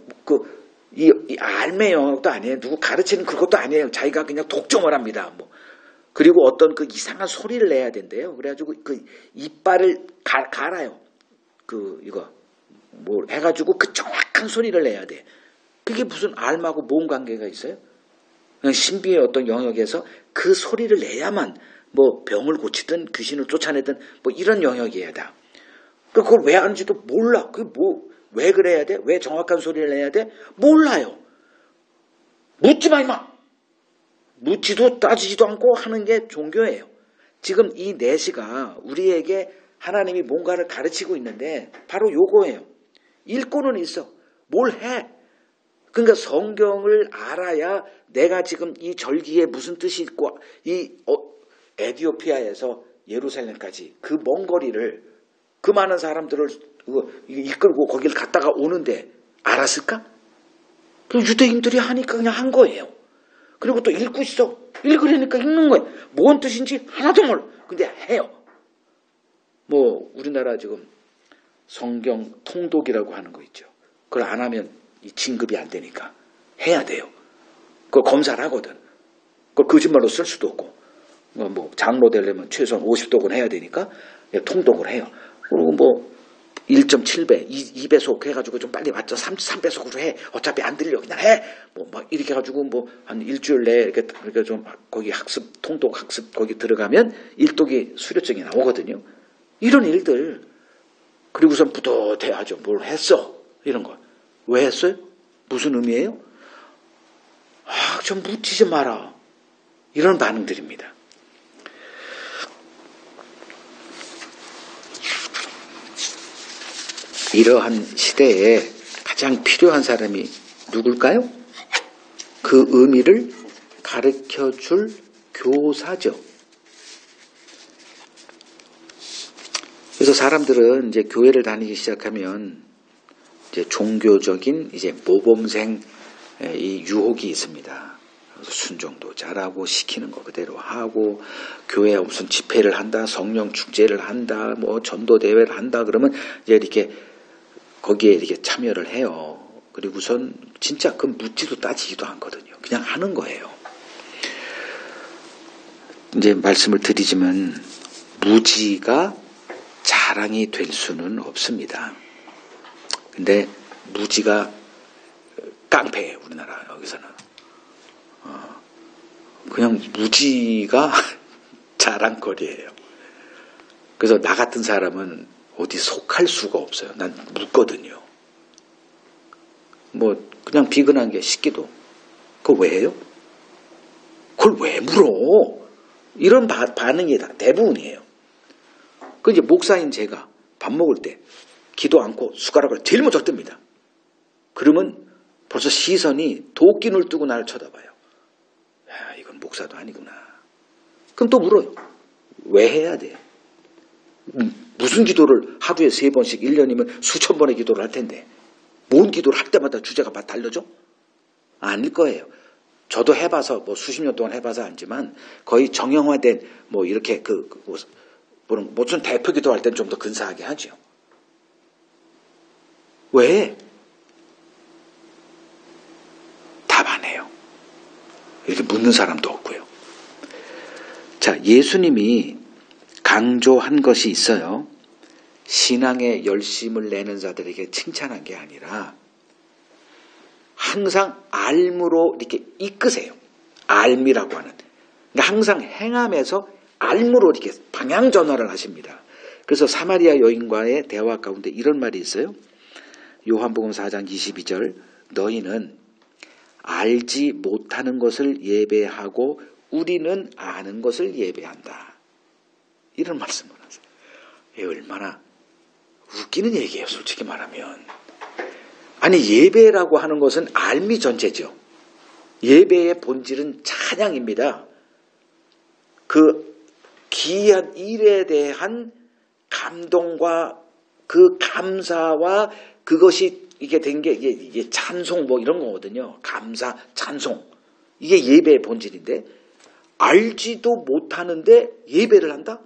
이 알매 영역도 아니에요. 누구 가르치는 그것도 아니에요. 자기가 그냥 독점을 합니다. 그리고 어떤 이상한 소리를 내야 된대요. 그래가지고 이빨을 갈아요. 해가지고 정확한 소리를 내야 돼. 그게 무슨 알마고 뭔 관계가 있어요? 그냥 신비의 어떤 영역에서 그 소리를 내야만 병을 고치든 귀신을 쫓아내든 이런 영역이야 다. 그걸 왜 하는지도 몰라. 왜 그래야 돼? 왜 정확한 소리를 내야 돼? 몰라요. 묻지 마, 임마. 묻지도 따지지도 않고 하는 게 종교예요. 지금 이 내시가 우리에게 하나님이 뭔가를 가르치고 있는데 바로 요거예요. 읽고는 있어. 뭘 해? 그러니까 성경을 알아야 내가 지금 이 절기에 무슨 뜻이 있고 이 에티오피아에서 예루살렘까지 그 먼 거리를 그 많은 사람들을 이끌고 거기를 갔다가 오는데 알았을까? 그 유대인들이 하니까 그냥 한 거예요. 그리고 또 읽고 있어. 읽으려니까 읽는 거예요. 뭔 뜻인지 하나도 몰라. 근데 해요. 뭐 우리나라 지금 성경 통독이라고 하는 거 있죠. 그걸 안 하면 이 진급이 안 되니까 해야 돼요. 그걸 검사를 하거든. 그걸 거짓말로 쓸 수도 없고 뭐 장로 되려면 최소한 50독은 해야 되니까 통독을 해요. 그리고 뭐 1.7배, 2배속 해가지고 좀 빨리 맞춰 3배속으로 해. 어차피 안 들려. 그냥 해. 뭐 이렇게 해가지고 뭐 한 일주일 내에 이렇게 좀 거기 학습, 통독 학습 거기 들어가면 일독이 수료증이 나오거든요. 이런 일들. 그리고선 뿌듯해하죠. 뭘 했어. 이런 거. 왜 했어요? 무슨 의미예요? 좀 묻히지 마라. 이런 반응들입니다. 이러한 시대에 가장 필요한 사람이 누굴까요? 그 의미를 가르쳐 줄 교사죠. 그래서 사람들은 이제 교회를 다니기 시작하면 이제 종교적인 이제 모범생 이 유혹이 있습니다. 그래서 순종도 잘하고 시키는 거 그대로 하고 교회에 무슨 집회를 한다, 성령 축제를 한다, 뭐 전도 대회를 한다 그러면 이제 이렇게 거기에 이렇게 참여를 해요. 그리고선 진짜 그 묻지도 따지기도 않거든요. 그냥 하는 거예요. 이제 말씀을 드리지만 무지가 자랑이 될 수는 없습니다. 근데 무지가 깡패예요. 우리나라 여기서는. 그냥 무지가 자랑거리예요. 그래서 나 같은 사람은 어디 속할 수가 없어요. 난 묻거든요. 뭐 그냥 비근한 게 식기도. 그거 왜 해요? 그걸 왜 물어? 이런 반응이 다 대부분이에요. 그 이제 목사인 제가 밥 먹을 때 기도 않고 숟가락을 제일 먼저 뜹니다. 그러면 벌써 시선이 도끼 눈을 뜨고 나를 쳐다봐요. 야, 이건 목사도 아니구나. 그럼 또 물어요. 왜 해야 돼? 무슨 기도를 하루에 3번씩 1년이면 수천 번의 기도를 할 텐데 뭔 기도를 할 때마다 주제가 막 달라져? 아닐 거예요. 저도 해봐서 뭐 수십 년 동안 해봐서 알지만 거의 정형화된 뭐 이렇게 무슨 대표 기도할 때는 좀 더 근사하게 하죠. 왜? 답 안 해요. 이렇게 묻는 사람도 없고요. 자, 예수님이 강조한 것이 있어요. 신앙에 열심을 내는 자들에게 칭찬한 게 아니라 항상 알무로 이렇게 이끄세요. 알미라고 하는. 그러니까 항상 행함에서 알무로 이렇게 방향 전환을 하십니다. 그래서 사마리아 여인과의 대화 가운데 이런 말이 있어요. 요한복음 4장 22절 너희는 알지 못하는 것을 예배하고 우리는 아는 것을 예배한다. 이런 말씀을 하세요. 이게 얼마나 웃기는 얘기예요. 솔직히 말하면. 아니 예배라고 하는 것은 알미 전체죠. 예배의 본질은 찬양입니다. 그 기이한 일에 대한 감동과 그 감사와 그것이 이게 된 게 이게 찬송 뭐 이런 거거든요. 감사, 찬송. 이게 예배의 본질인데 알지도 못하는데 예배를 한다?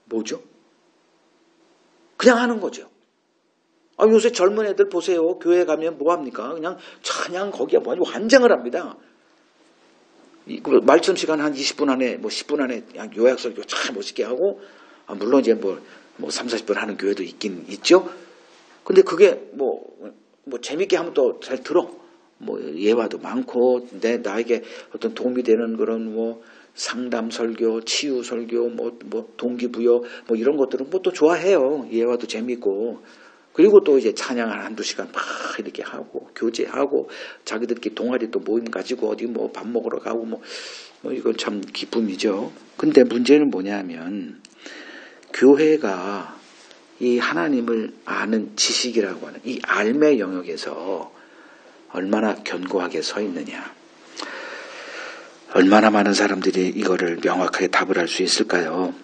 뭐죠? 그냥 하는 거죠. 요새 젊은 애들 보세요. 교회 가면 뭐합니까? 그냥 찬양 거기에 뭐 환장을 합니다. 말씀 시간 한 20분 안에 뭐 10분 안에 그냥 요약 설교 참 멋있게 하고 물론 이제 뭐 3, 40분 하는 교회도 있긴 있죠. 근데 그게 뭐 재밌게 하면 또 잘 들어. 뭐 예화도 많고 나에게 어떤 도움이 되는 그런 뭐 상담 설교, 치유 설교, 뭐 동기부여 뭐 이런 것들은 뭐 또 좋아해요. 예화도 재밌고. 그리고 또 이제 찬양을 한두 시간 막 이렇게 하고 교제하고 자기들끼리 동아리 또 모임 가지고 어디 뭐 밥 먹으러 가고 뭐 이건 참 기쁨이죠. 근데 문제는 뭐냐면 교회가 이 하나님을 아는 지식이라고 하는 이 알매 영역에서 얼마나 견고하게 서 있느냐. 얼마나 많은 사람들이 이거를 명확하게 답을 할 수 있을까요?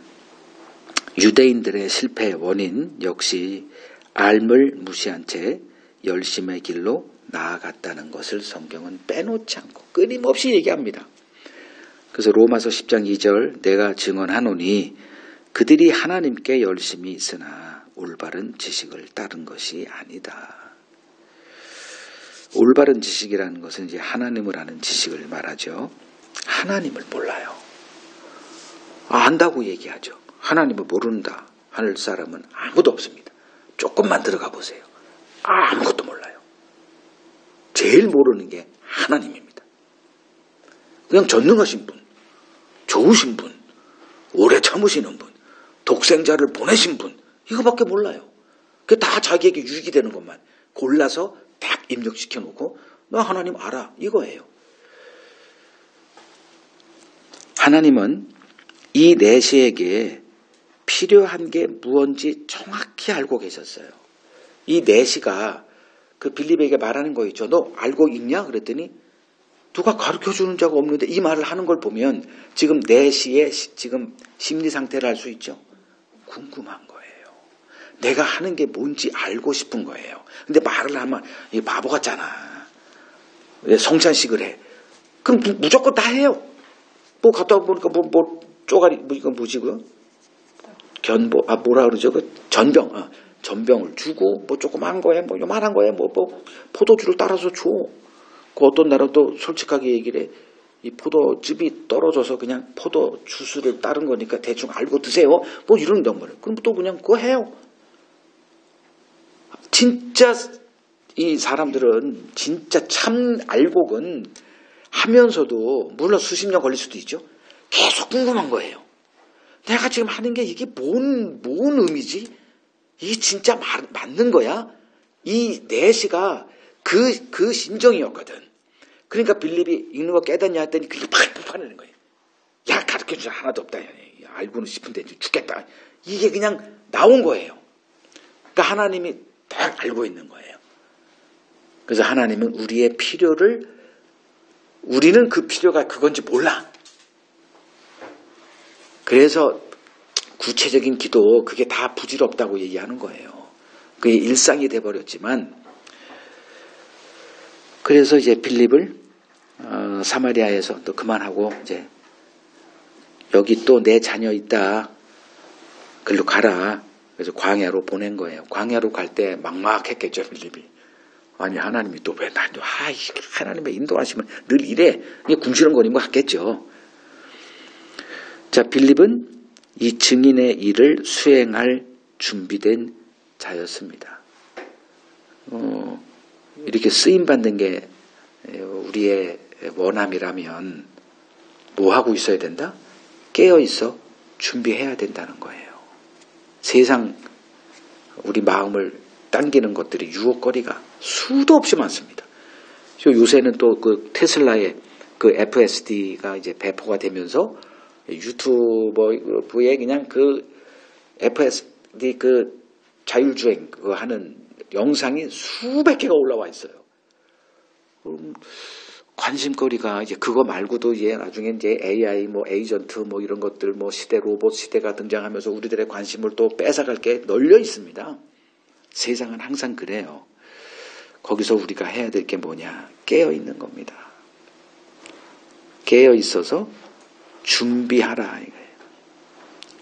유대인들의 실패의 원인 역시 앓을 무시한 채 열심의 길로 나아갔다는 것을 성경은 빼놓지 않고 끊임없이 얘기합니다. 그래서 로마서 10장 2절 내가 증언하노니 그들이 하나님께 열심히 있으나 올바른 지식을 따른 것이 아니다. 올바른 지식이라는 것은 이제 하나님을 아는 지식을 말하죠. 하나님을 몰라요. 안다고 얘기하죠. 하나님을 모른다 하는 사람은 아무도 없습니다. 조금만 들어가 보세요. 아무것도 몰라요. 제일 모르는 게 하나님입니다. 그냥 전능하신 분, 좋으신 분, 오래 참으시는 분, 독생자를 보내신 분, 이거밖에 몰라요. 그게 다 자기에게 유익이 되는 것만 골라서 딱 입력시켜 놓고 나 하나님 알아 이거예요. 하나님은 이 내시에게 필요한 게 무언지 정확히 알고 계셨어요. 이 내시가 그 빌립에게 말하는 거 있죠. 너 알고 있냐? 그랬더니 누가 가르쳐주는 자가 없는데 이 말을 하는 걸 보면 지금 내시의 지금 심리 상태를 알 수 있죠. 궁금한 거예요. 내가 하는 게 뭔지 알고 싶은 거예요. 근데 말을 하면 이 바보 같잖아. 왜 성찬식을 해? 그럼 무조건 다 해요. 뭐 갔다 보니까 뭐 쪼가리 이건 뭐지 그 견보 뭐라 그러죠? 그 전병 전병을 주고 뭐 조그만 거에 뭐 요만한 거에 뭐 포도주를 따라서 줘. 그 어떤 날은 또 솔직하게 얘기를 해. 이 포도즙이 떨어져서 그냥 포도 주스를 따른 거니까 대충 알고 드세요. 뭐 이런 놈을. 그럼 또 그냥 그거 해요. 진짜 이 사람들은 진짜 참 알곡은 하면서도 물론 수십 년 걸릴 수도 있죠. 계속 궁금한 거예요. 내가 지금 하는 게 이게 뭔 의미지? 이게 진짜 맞는 거야? 이 내시가 그 심정이었거든. 그러니까 빌립이 읽는 거 깨닫냐 했더니 그게 팍 화내는 거예요. 야 가르쳐주자 하나도 없다. 야, 알고는 싶은데 죽겠다. 이게 그냥 나온 거예요. 그러니까 하나님이 딱 알고 있는 거예요. 그래서 하나님은 우리의 필요를 우리는 그 필요가 그건지 몰라. 그래서 구체적인 기도 그게 다 부질없다고 얘기하는 거예요. 그게 일상이 돼버렸지만 그래서 이제 빌립을 사마리아에서 또 그만하고 이제 여기 또 내 자녀 있다. 글로 가라. 그래서 광야로 보낸 거예요. 광야로 갈 때 막막했겠죠 빌립이. 아니 하나님이 또 왜 나도 하나님의 인도하시면 늘 이래 궁시렁거리는 거 같겠죠. 자 빌립은 이 증인의 일을 수행할 준비된 자였습니다. 이렇게 쓰임받는 게 우리의 원함이라면 뭐 하고 있어야 된다? 깨어있어 준비해야 된다는 거예요. 세상 우리 마음을 당기는 것들이 유혹거리가 수도 없이 많습니다. 요새는 또 그 테슬라의 그 FSD가 이제 배포가 되면서 유튜브에 그냥 그 FSD 그 자율주행 그거 하는 영상이 수백 개가 올라와 있어요. 관심거리가 이제 그거 말고도 이제 나중에 이제 AI 뭐 에이전트 뭐 이런 것들 뭐 시대 로봇 시대가 등장하면서 우리들의 관심을 또 뺏어갈 게 널려 있습니다. 세상은 항상 그래요. 거기서 우리가 해야 될 게 뭐냐? 깨어 있는 겁니다. 깨어 있어서 준비하라 이거예요.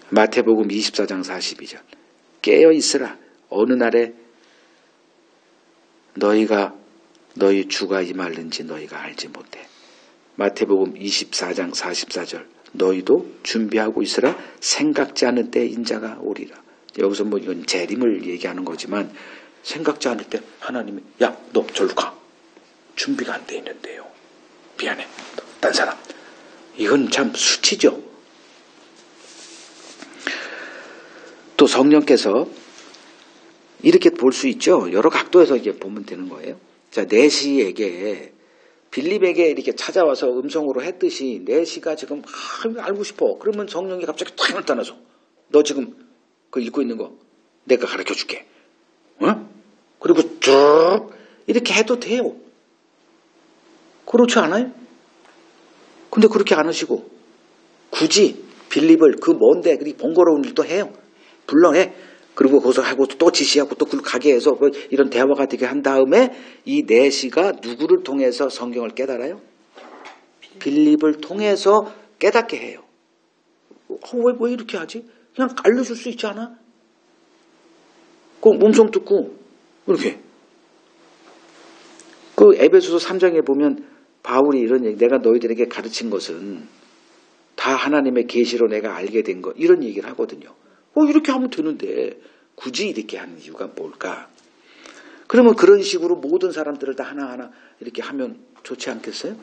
마태복음 24장 42절. 깨어 있으라. 어느 날에 너희 주가 임할는지 너희가 알지 못해. 마태복음 24장 44절. 너희도 준비하고 있으라. 생각지 않은 때 인자가 오리라. 여기서 뭐 이건 재림을 얘기하는 거지만 생각지 않을 때 하나님이 야, 너 절로 가. 준비가 안 돼 있는데요. 미안해. 딴 사람. 이건 참 수치죠. 또 성령께서 이렇게 볼 수 있죠. 여러 각도에서 이게 보면 되는 거예요. 자, 내시에게 빌립에게 이렇게 찾아와서 음성으로 했듯이 내시가 지금 알고 싶어. 그러면 성령이 갑자기 탁 나타나서 너 지금 그 읽고 있는 거 내가 가르쳐 줄게. 어? 그리고 쭉 이렇게 해도 돼요. 그렇지 않아요? 근데 그렇게 안 하시고 굳이 빌립을 그 먼데 번거로운 일도 해요. 불러내. 그리고 거기서 하고 또 지시하고 또 가게 해서 이런 대화가 되게 한 다음에 이 내시가 누구를 통해서 성경을 깨달아요? 빌립을 통해서 깨닫게 해요. 왜 이렇게 하지? 그냥 알려줄 수 있지 않아? 그 음성 듣고 이렇게. 그 에베소서 3장에 보면 바울이 이런 얘기, 내가 너희들에게 가르친 것은 다 하나님의 계시로 내가 알게 된 것, 이런 얘기를 하거든요. 이렇게 하면 되는데 굳이 이렇게 하는 이유가 뭘까? 그러면 그런 식으로 모든 사람들을 다 하나하나 이렇게 하면 좋지 않겠어요?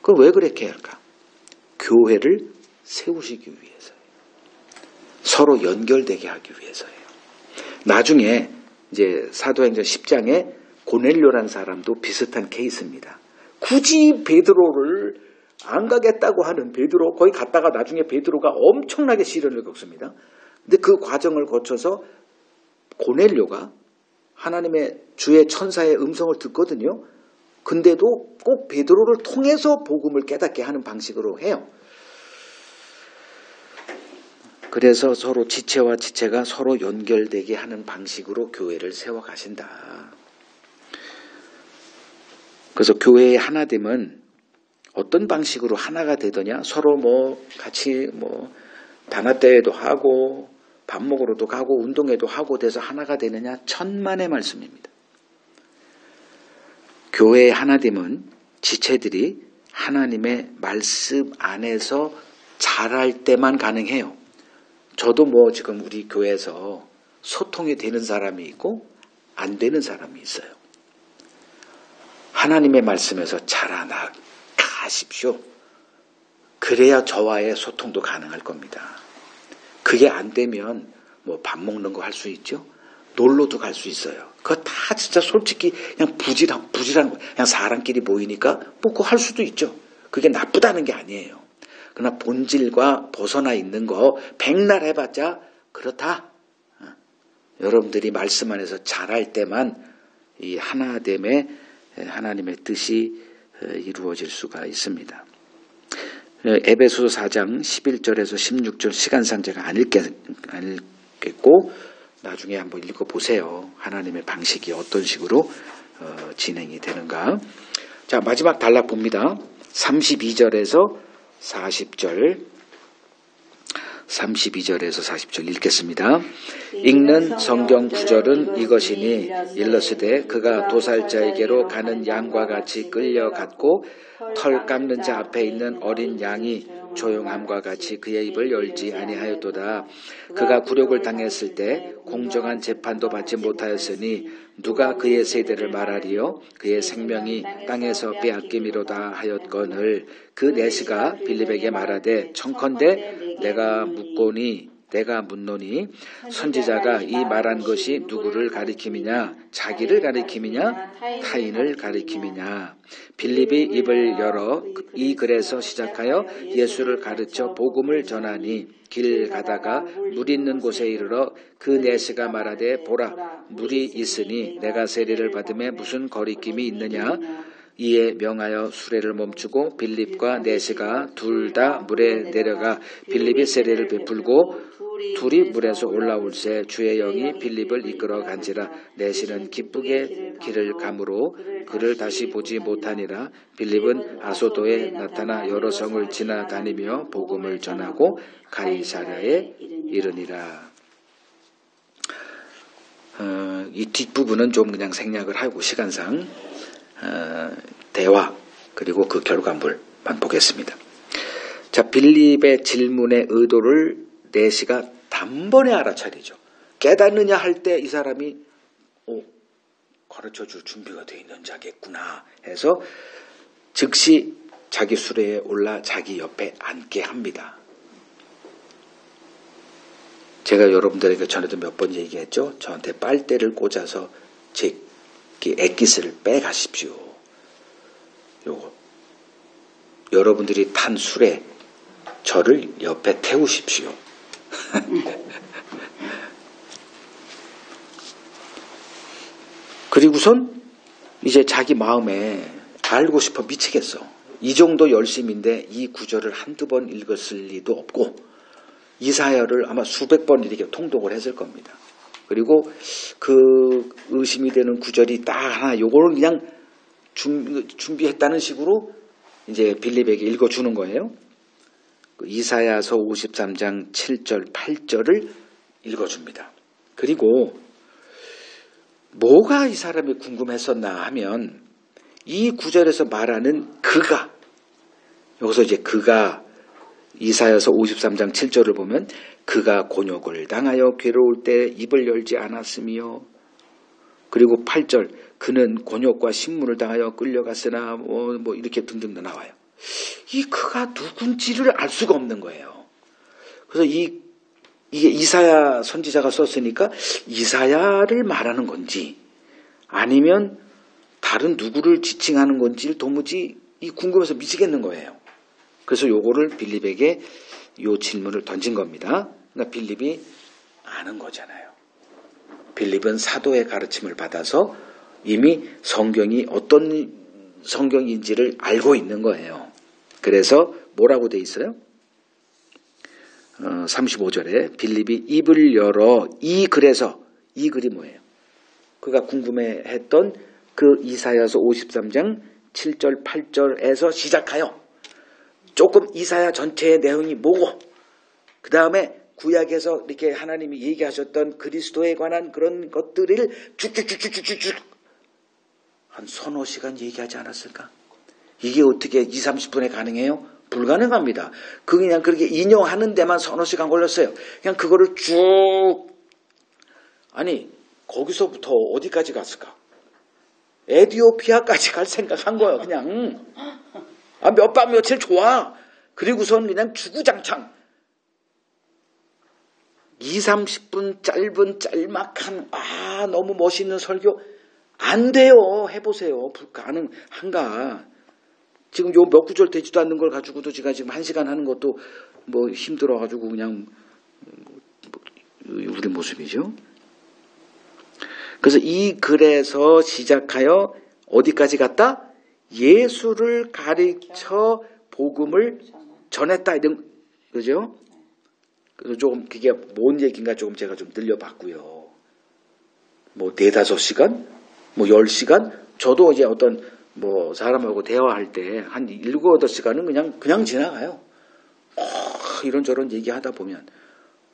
그럼 왜 그렇게 할까? 교회를 세우시기 위해서예요. 서로 연결되게 하기 위해서예요. 나중에 이제 사도행전 10장에 고넬료라는 사람도 비슷한 케이스입니다. 굳이 베드로를 안 가겠다고 하는 베드로, 거기 갔다가 나중에 베드로가 엄청나게 시련을 겪습니다. 근데 그 과정을 거쳐서 고넬료가 하나님의 주의 천사의 음성을 듣거든요. 근데도 꼭 베드로를 통해서 복음을 깨닫게 하는 방식으로 해요. 그래서 서로 지체와 지체가 서로 연결되게 하는 방식으로 교회를 세워가신다. 그래서 교회의 하나됨은 어떤 방식으로 하나가 되더냐? 서로 같이 단합대회도 하고 밥 먹으러도 가고 운동회도 하고 돼서 하나가 되느냐? 천만의 말씀입니다. 교회의 하나됨은 지체들이 하나님의 말씀 안에서 자랄 때만 가능해요. 저도 지금 우리 교회에서 소통이 되는 사람이 있고 안 되는 사람이 있어요. 하나님의 말씀에서 자라나가십시오. 그래야 저와의 소통도 가능할 겁니다. 그게 안 되면 밥 먹는 거 할 수 있죠. 놀러도 갈 수 있어요. 그거 다 진짜 솔직히 그냥 부지런 거, 그냥 사람끼리 모이니까 그거 할 수도 있죠. 그게 나쁘다는 게 아니에요. 그러나 본질과 벗어나 있는 거 백날 해봤자 그렇다. 여러분들이 말씀 안에서 자랄 때만 이 하나됨의 하나님의 뜻이 이루어질 수가 있습니다. 에베소서 4장 11절에서 16절 시간상 제가 안 읽겠고 나중에 한번 읽어보세요. 하나님의 방식이 어떤 식으로 진행이 되는가. 자, 마지막 단락 봅니다. 32절에서 40절 32절에서 40절 읽겠습니다. 읽는 성경 구절은 이것이니 일러스되 그가 도살자에게로 가는 양과 같이 끌려갔고 털 깎는 자 앞에 있는 어린 양이 조용함과 같이 그의 입을 열지 아니하였도다. 그가 굴욕을 당했을 때 공정한 재판도 받지 못하였으니 누가 그의 세대를 말하리요? 그의 생명이 땅에서 빼앗김이로다 하였거늘 그 내시가 빌립에게 말하되 청컨대 내가 묻노니 선지자가 이 말한 것이 누구를 가리킴이냐? 자기를 가리킴이냐? 타인을 가리킴이냐? 빌립이 입을 열어 이 글에서 시작하여 예수를 가르쳐 복음을 전하니 길 가다가 물 있는 곳에 이르러 그 내시가 말하되 보라 물이 있으니 내가 세례를 받음에 무슨 거리낌이 있느냐? 이에 명하여 수레를 멈추고 빌립과 내시가 둘 다 물에 내려가 빌립이 세례를 베풀고 둘이 물에서 올라올새 주의 영이 빌립을 이끌어 간지라. 내시는 기쁘게 길을 가므로 그를 다시 보지 못하니라. 빌립은 아소도에 나타나 여러 성을 지나다니며 복음을 전하고 가이사랴에 이르니라. 이 뒷부분은 좀 그냥 생략을 하고 시간상 대화 그리고 그 결과물만 보겠습니다. 자, 빌립의 질문의 의도를 내시가 단번에 알아차리죠. 깨닫느냐 할 때 이 사람이 가르쳐줄 준비가 되어 있는 자겠구나 해서 즉시 자기 수레에 올라 자기 옆에 앉게 합니다. 제가 여러분들에게 전에도 몇 번 얘기했죠. 저한테 빨대를 꽂아서 제 액기스를 빼가십시오. 요거 여러분들이 탄 술에 저를 옆에 태우십시오. 그리고선 이제 자기 마음에 알고 싶어 미치겠어. 이 정도 열심인데 이 구절을 한두 번 읽었을 리도 없고 이사야를 아마 수백 번 이렇게 통독을 했을 겁니다. 그리고 그 의심이 되는 구절이 딱 하나 요거를 그냥 준비했다는 식으로 이제 빌립에게 읽어주는 거예요. 이사야서 53장 7절 8절을 읽어줍니다. 그리고 뭐가 이 사람이 궁금했었나 하면 이 구절에서 말하는 그가, 여기서 이제 그가 이사야서 53장 7절을 보면 그가 곤욕을 당하여 괴로울 때 입을 열지 않았으며, 그리고 8절 그는 곤욕과 신문을 당하여 끌려갔으나 뭐 이렇게 등등도 나와요. 이 그가 누군지를 알 수가 없는 거예요. 그래서 이게 이사야 선지자가 썼으니까 이사야를 말하는 건지 아니면 다른 누구를 지칭하는 건지 도무지 궁금해서 미치겠는 거예요. 그래서 요거를 빌립에게 요 질문을 던진 겁니다. 그러니까 빌립이 아는 거잖아요. 빌립은 사도의 가르침을 받아서 이미 성경이 어떤 성경인지를 알고 있는 거예요. 그래서 뭐라고 돼 있어요? 35절에 빌립이 입을 열어 이 글에서, 이 글이 뭐예요? 그가 궁금해했던 그 이사야서 53장 7절 8절에서 시작하여 조금 이사야 전체의 내용이 뭐고, 그 다음에 구약에서 이렇게 하나님이 얘기하셨던 그리스도에 관한 그런 것들을 쭉쭉쭉쭉쭉쭉 한 서너 시간 얘기하지 않았을까? 이게 어떻게 20, 30분에 가능해요? 불가능합니다. 그냥 그렇게 인용하는 데만 서너 시간 걸렸어요. 그냥 그거를 쭉, 아니 거기서부터 어디까지 갔을까? 에티오피아까지 갈 생각한 거예요. 그냥 몇 밤 며칠 좋아. 그리고선 그냥 주구장창 20, 30분 짧은 짤막한 너무 멋있는 설교 안 돼요. 해보세요. 불가능한가? 지금 요 몇 구절 되지도 않는 걸 가지고도 제가 지금 1시간 하는 것도 뭐 힘들어가지고 그냥 우리 모습이죠. 그래서 이 글에서 시작하여 어디까지 갔다? 예수를 가르쳐 복음을 전했다. 이런, 그죠? 그래서 조금 그게 뭔 얘기인가 조금 제가 좀 늘려봤고요. 뭐 4-5시간? 뭐 10시간? 저도 이제 어떤 뭐 사람하고 대화할 때 한 7-8시간은 그냥 지나가요. 이런저런 얘기하다 보면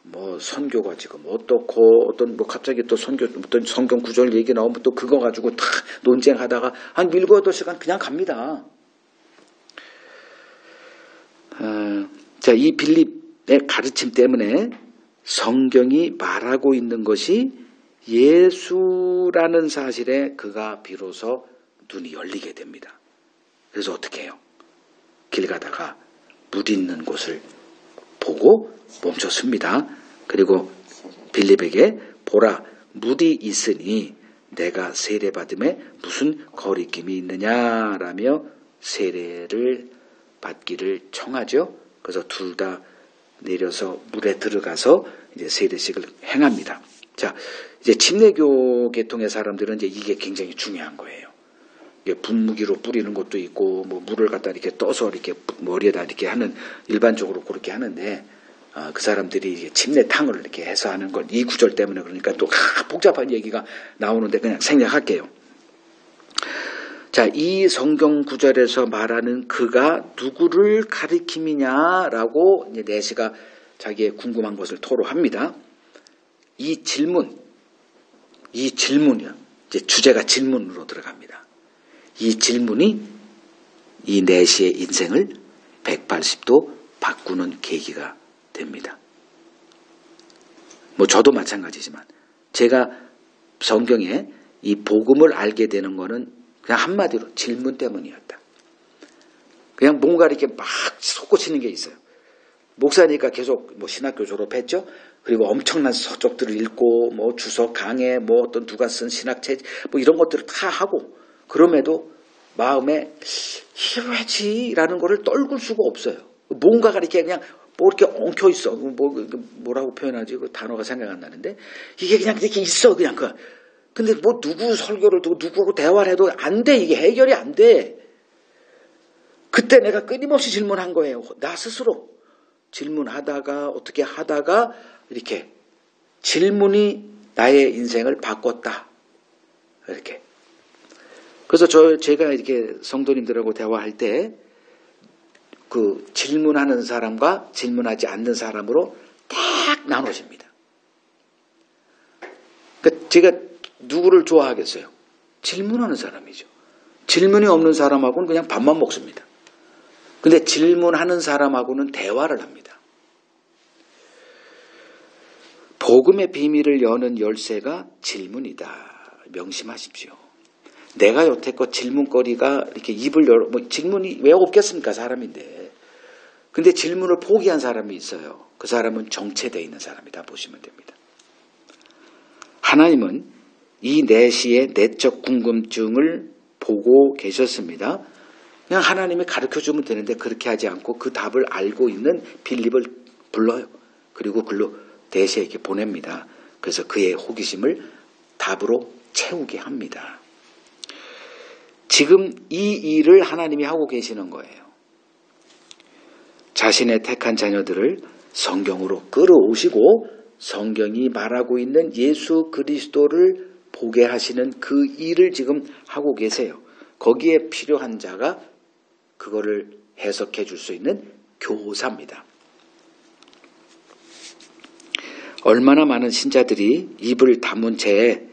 뭐 선교가 지금 어떻고 어떤 뭐 갑자기 또 어떤 성경 구절 얘기 나오면 또 그거 가지고 다 논쟁하다가 한 7-8시간 그냥 갑니다. 자, 이 빌립의 가르침 때문에 성경이 말하고 있는 것이 예수라는 사실에 그가 비로소 눈이 열리게 됩니다. 그래서 어떻게 해요? 길 가다가 물 있는 곳을 보고 멈췄습니다. 그리고 빌립에게 보라, 물이 있으니 내가 세례받음에 무슨 거리낌이 있느냐라며 세례를 받기를 청하죠. 그래서 둘 다 내려서 물에 들어가서 이제 세례식을 행합니다. 자, 이제 침례교 계통의 사람들은 이제 이게 굉장히 중요한 거예요. 이게 분무기로 뿌리는 것도 있고, 뭐 물을 갖다 이렇게 떠서 이렇게 머리에다 이렇게 하는, 일반적으로 그렇게 하는데, 그 사람들이 침례탕을 이렇게 해서 하는 건 이 구절 때문에 그러니까 또 복잡한 얘기가 나오는데 그냥 생략할게요. 자, 이 성경 구절에서 말하는 그가 누구를 가리킴이냐라고 이제 내시가 자기의 궁금한 것을 토로합니다. 이 질문이요. 이제 주제가 질문으로 들어갑니다. 이 질문이 이 내시의 인생을 180도 바꾸는 계기가 됩니다. 뭐 저도 마찬가지지만 제가 성경에 이 복음을 알게 되는 거는 그냥 한마디로 질문 때문이었다. 그냥 뭔가 이렇게 막 솟구치는 게 있어요. 목사니까 계속 뭐 신학교 졸업했죠. 그리고 엄청난 서적들을 읽고 뭐 주석 강해 뭐 어떤 누가 쓴 신학책 뭐 이런 것들을 다 하고 그럼에도 마음에 이러지라는 거를 떨굴 수가 없어요. 뭔가가 이렇게 그냥 뭐 이렇게 엉켜 있어. 뭐라고 표현하지? 그 단어가 생각 안 나는데 이게 그냥 이렇게 있어. 그냥 근데 뭐 누구 설교를 듣고 누구하고 대화를 해도 안 돼. 이게 해결이 안 돼. 그때 내가 끊임없이 질문한 거예요. 나 스스로. 질문하다가 어떻게 하다가 이렇게 질문이 나의 인생을 바꿨다. 이렇게. 그래서 제가 이렇게 성도님들하고 대화할 때 그 질문하는 사람과 질문하지 않는 사람으로 딱 나눠집니다. 그러니까 제가 누구를 좋아하겠어요? 질문하는 사람이죠. 질문이 없는 사람하고는 그냥 밥만 먹습니다. 근데 질문하는 사람하고는 대화를 합니다. 복음의 비밀을 여는 열쇠가 질문이다. 명심하십시오. 내가 여태껏 질문거리가 이렇게 입을 열어, 뭐 질문이 왜 없겠습니까? 사람인데. 근데 질문을 포기한 사람이 있어요. 그 사람은 정체되어 있는 사람이다 보시면 됩니다. 하나님은 이 내시의 내적 궁금증을 보고 계셨습니다. 그냥 하나님이 가르쳐주면 되는데 그렇게 하지 않고 그 답을 알고 있는 빌립을 불러요. 그리고 글로 내시에게 보냅니다. 그래서 그의 호기심을 답으로 채우게 합니다. 지금 이 일을 하나님이 하고 계시는 거예요. 자신의 택한 자녀들을 성경으로 끌어오시고 성경이 말하고 있는 예수 그리스도를 보게 하시는 그 일을 지금 하고 계세요. 거기에 필요한 자가 그거를 해석해 줄 수 있는 교사입니다. 얼마나 많은 신자들이 입을 다문 채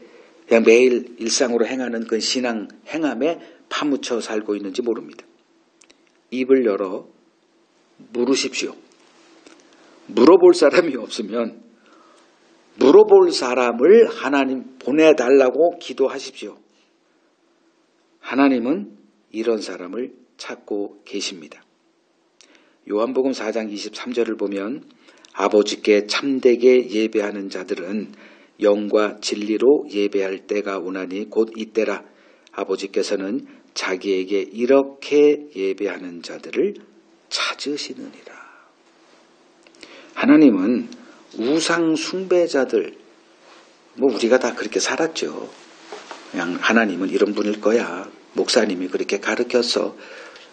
그냥 매일 일상으로 행하는 그 신앙 행함에 파묻혀 살고 있는지 모릅니다. 입을 열어 물으십시오. 물어볼 사람이 없으면 물어볼 사람을 하나님 보내달라고 기도하십시오. 하나님은 이런 사람을 찾고 계십니다. 요한복음 4장 23절을 보면 아버지께 참되게 예배하는 자들은 영과 진리로 예배할 때가 오나니 곧 이때라. 아버지께서는 자기에게 이렇게 예배하는 자들을 찾으시느니라. 하나님은 우상 숭배자들, 뭐 우리가 다 그렇게 살았죠. 그냥 하나님은 이런 분일 거야. 목사님이 그렇게 가르쳤어.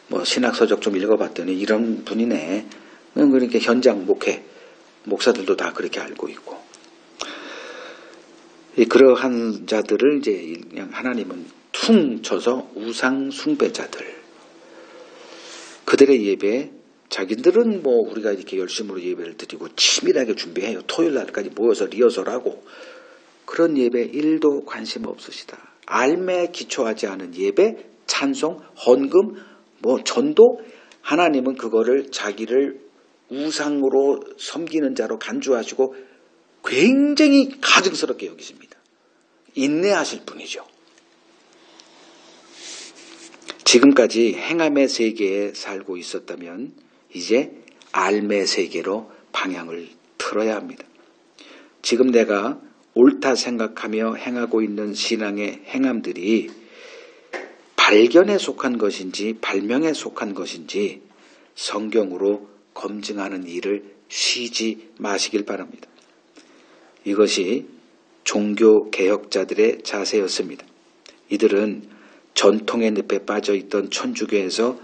뭐 신학서적 좀 읽어봤더니 이런 분이네. 그러니까 현장 목회 목사들도 다 그렇게 알고 있고. 그러한 자들을 이제 그냥 하나님은 퉁 쳐서 우상 숭배자들. 그들의 예배, 자기들은 뭐 우리가 이렇게 열심으로 예배를 드리고 치밀하게 준비해요. 토요일 날까지 모여서 리허설하고 그런 예배 1도 관심 없으시다. 알매에 기초하지 않은 예배, 찬송, 헌금, 뭐 전도, 하나님은 그거를 자기를 우상으로 섬기는 자로 간주하시고 굉장히 가증스럽게 여기십니다. 인내하실 분이죠. 지금까지 행함의 세계에 살고 있었다면 이제 알매 세계로 방향을 틀어야 합니다. 지금 내가 옳다 생각하며 행하고 있는 신앙의 행함들이 발견에 속한 것인지 발명에 속한 것인지 성경으로 검증하는 일을 쉬지 마시길 바랍니다. 이것이 종교개혁자들의 자세였습니다. 이들은 전통의 늪에 빠져있던 천주교에서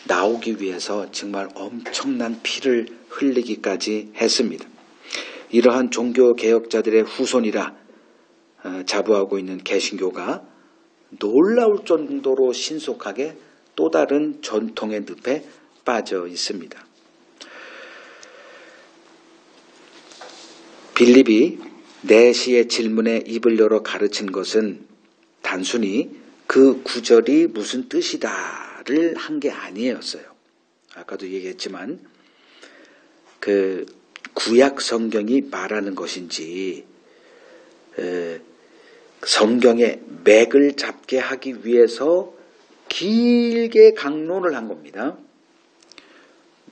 나오기 위해서 정말 엄청난 피를 흘리기까지 했습니다. 이러한 종교개혁자들의 후손이라 자부하고 있는 개신교가 놀라울 정도로 신속하게 또 다른 전통의 늪에 빠져 있습니다. 빌립이 내시의 질문에 입을 열어 가르친 것은 단순히 그 구절이 무슨 뜻이다를 한 게 아니었어요. 아까도 얘기했지만 그 구약 성경이 말하는 것인지 성경의 맥을 잡게 하기 위해서 길게 강론을 한 겁니다.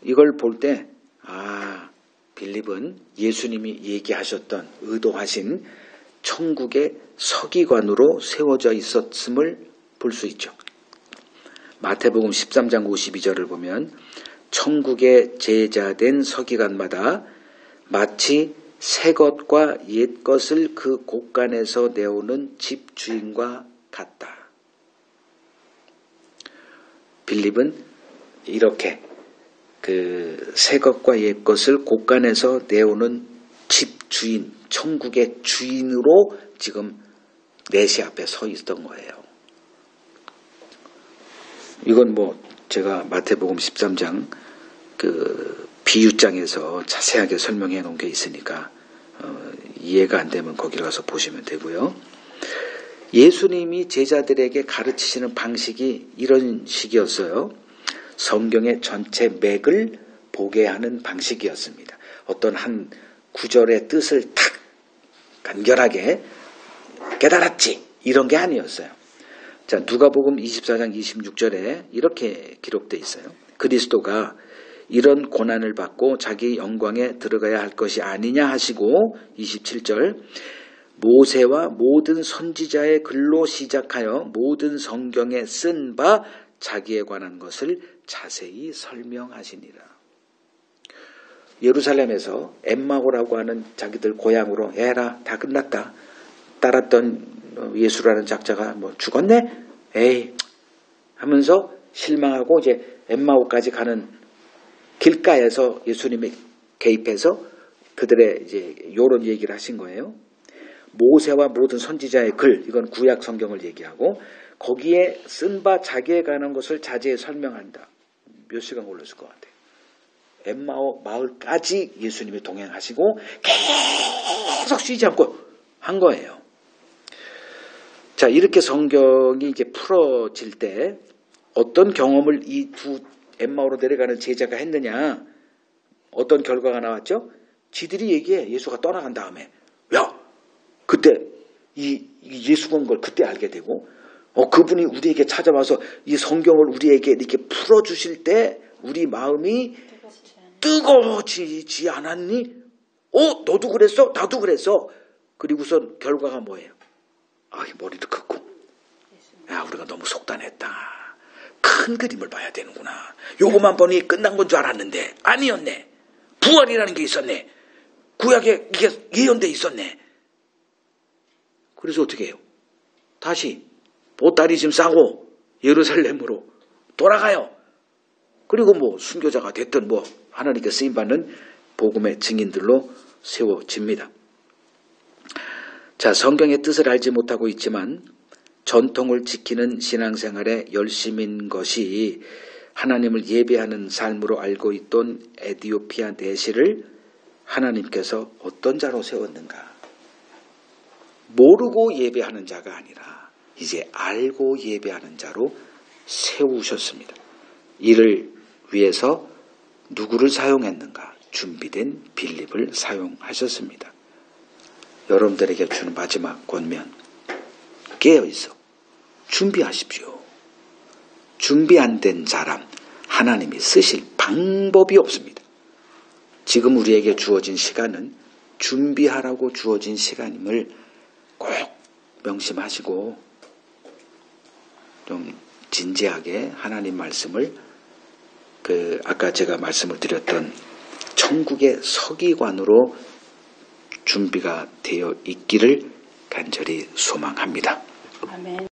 이걸 볼 때 빌립은 예수님이 얘기하셨던 의도하신 천국의 서기관으로 세워져 있었음을 볼 수 있죠. 마태복음 13장 52절을 보면 천국의 제자된 서기관마다 마치 새 것과 옛 것을 그 곳간에서 내오는 집 주인과 같다. 빌립은 이렇게 그 새 것과 옛 것을 곳간에서 내오는 집 주인, 천국의 주인으로 지금 내시 앞에 서 있던 거예요. 이건 뭐 제가 마태복음 13장 그 비유장에서 자세하게 설명해 놓은 게 있으니까 이해가 안 되면 거기 가서 보시면 되고요. 예수님이 제자들에게 가르치시는 방식이 이런 식이었어요. 성경의 전체 맥을 보게 하는 방식이었습니다. 어떤 한 구절의 뜻을 탁 간결하게 깨달았지 이런 게 아니었어요. 자, 누가복음 24장 26절에 이렇게 기록되어 있어요. 그리스도가 이런 고난을 받고 자기 영광에 들어가야 할 것이 아니냐 하시고 27절 모세와 모든 선지자의 글로 시작하여 모든 성경에 쓴 바 자기에 관한 것을 자세히 설명하시니라. 예루살렘에서 엠마오라고 하는 자기들 고향으로 에라 다 끝났다. 따랐던 예수라는 작자가 뭐 죽었네? 에이 하면서 실망하고 이제 엠마오까지 가는 길가에서 예수님이 개입해서 그들의 이제 요런 얘기를 하신 거예요. 모세와 모든 선지자의 글, 이건 구약 성경을 얘기하고 거기에 쓴 바 자기에 관한 것을 자세히 설명한다. 몇 시간 걸렸을 것 같아요. 엠마오 마을까지 예수님이 동행하시고 계속 쉬지 않고 한 거예요. 자, 이렇게 성경이 이제 풀어질 때 어떤 경험을 이 두 엠마오로 내려가는 제자가 했느냐? 어떤 결과가 나왔죠? 지들이 얘기해. 예수가 떠나간 다음에 야, 그때 이 예수 본 걸 그때 알게 되고 그분이 우리에게 찾아와서 이 성경을 우리에게 이렇게 풀어주실 때 우리 마음이 뜨거워지지 않았니? 너도 그랬어? 나도 그랬어. 그리고선 결과가 뭐예요? 머리를 긋고 야, 우리가 너무 속단했다. 큰 그림을 봐야 되는구나. 요거만 보니 끝난 건 줄 알았는데 아니었네. 부활이라는 게 있었네. 구약에 이게 예언돼 있었네. 그래서 어떻게 해요? 다시 보따리 짐 싸고 예루살렘으로 돌아가요. 그리고 뭐 순교자가 됐든 뭐 하나님께 쓰임받는 복음의 증인들로 세워집니다. 자, 성경의 뜻을 알지 못하고 있지만 전통을 지키는 신앙생활에 열심인 것이 하나님을 예배하는 삶으로 알고 있던 에디오피아 내시를 하나님께서 어떤 자로 세웠는가? 모르고 예배하는 자가 아니라 이제 알고 예배하는 자로 세우셨습니다. 이를 위해서 누구를 사용했는가? 준비된 빌립을 사용하셨습니다. 여러분들에게 주는 마지막 권면, 깨어있어 준비하십시오. 준비 안 된 사람 하나님이 쓰실 방법이 없습니다. 지금 우리에게 주어진 시간은 준비하라고 주어진 시간임을 꼭 명심하시고 좀 진지하게 하나님 말씀을 아까 제가 말씀을 드렸던 천국의 서기관으로 준비가 되어 있기를 간절히 소망합니다. 아멘.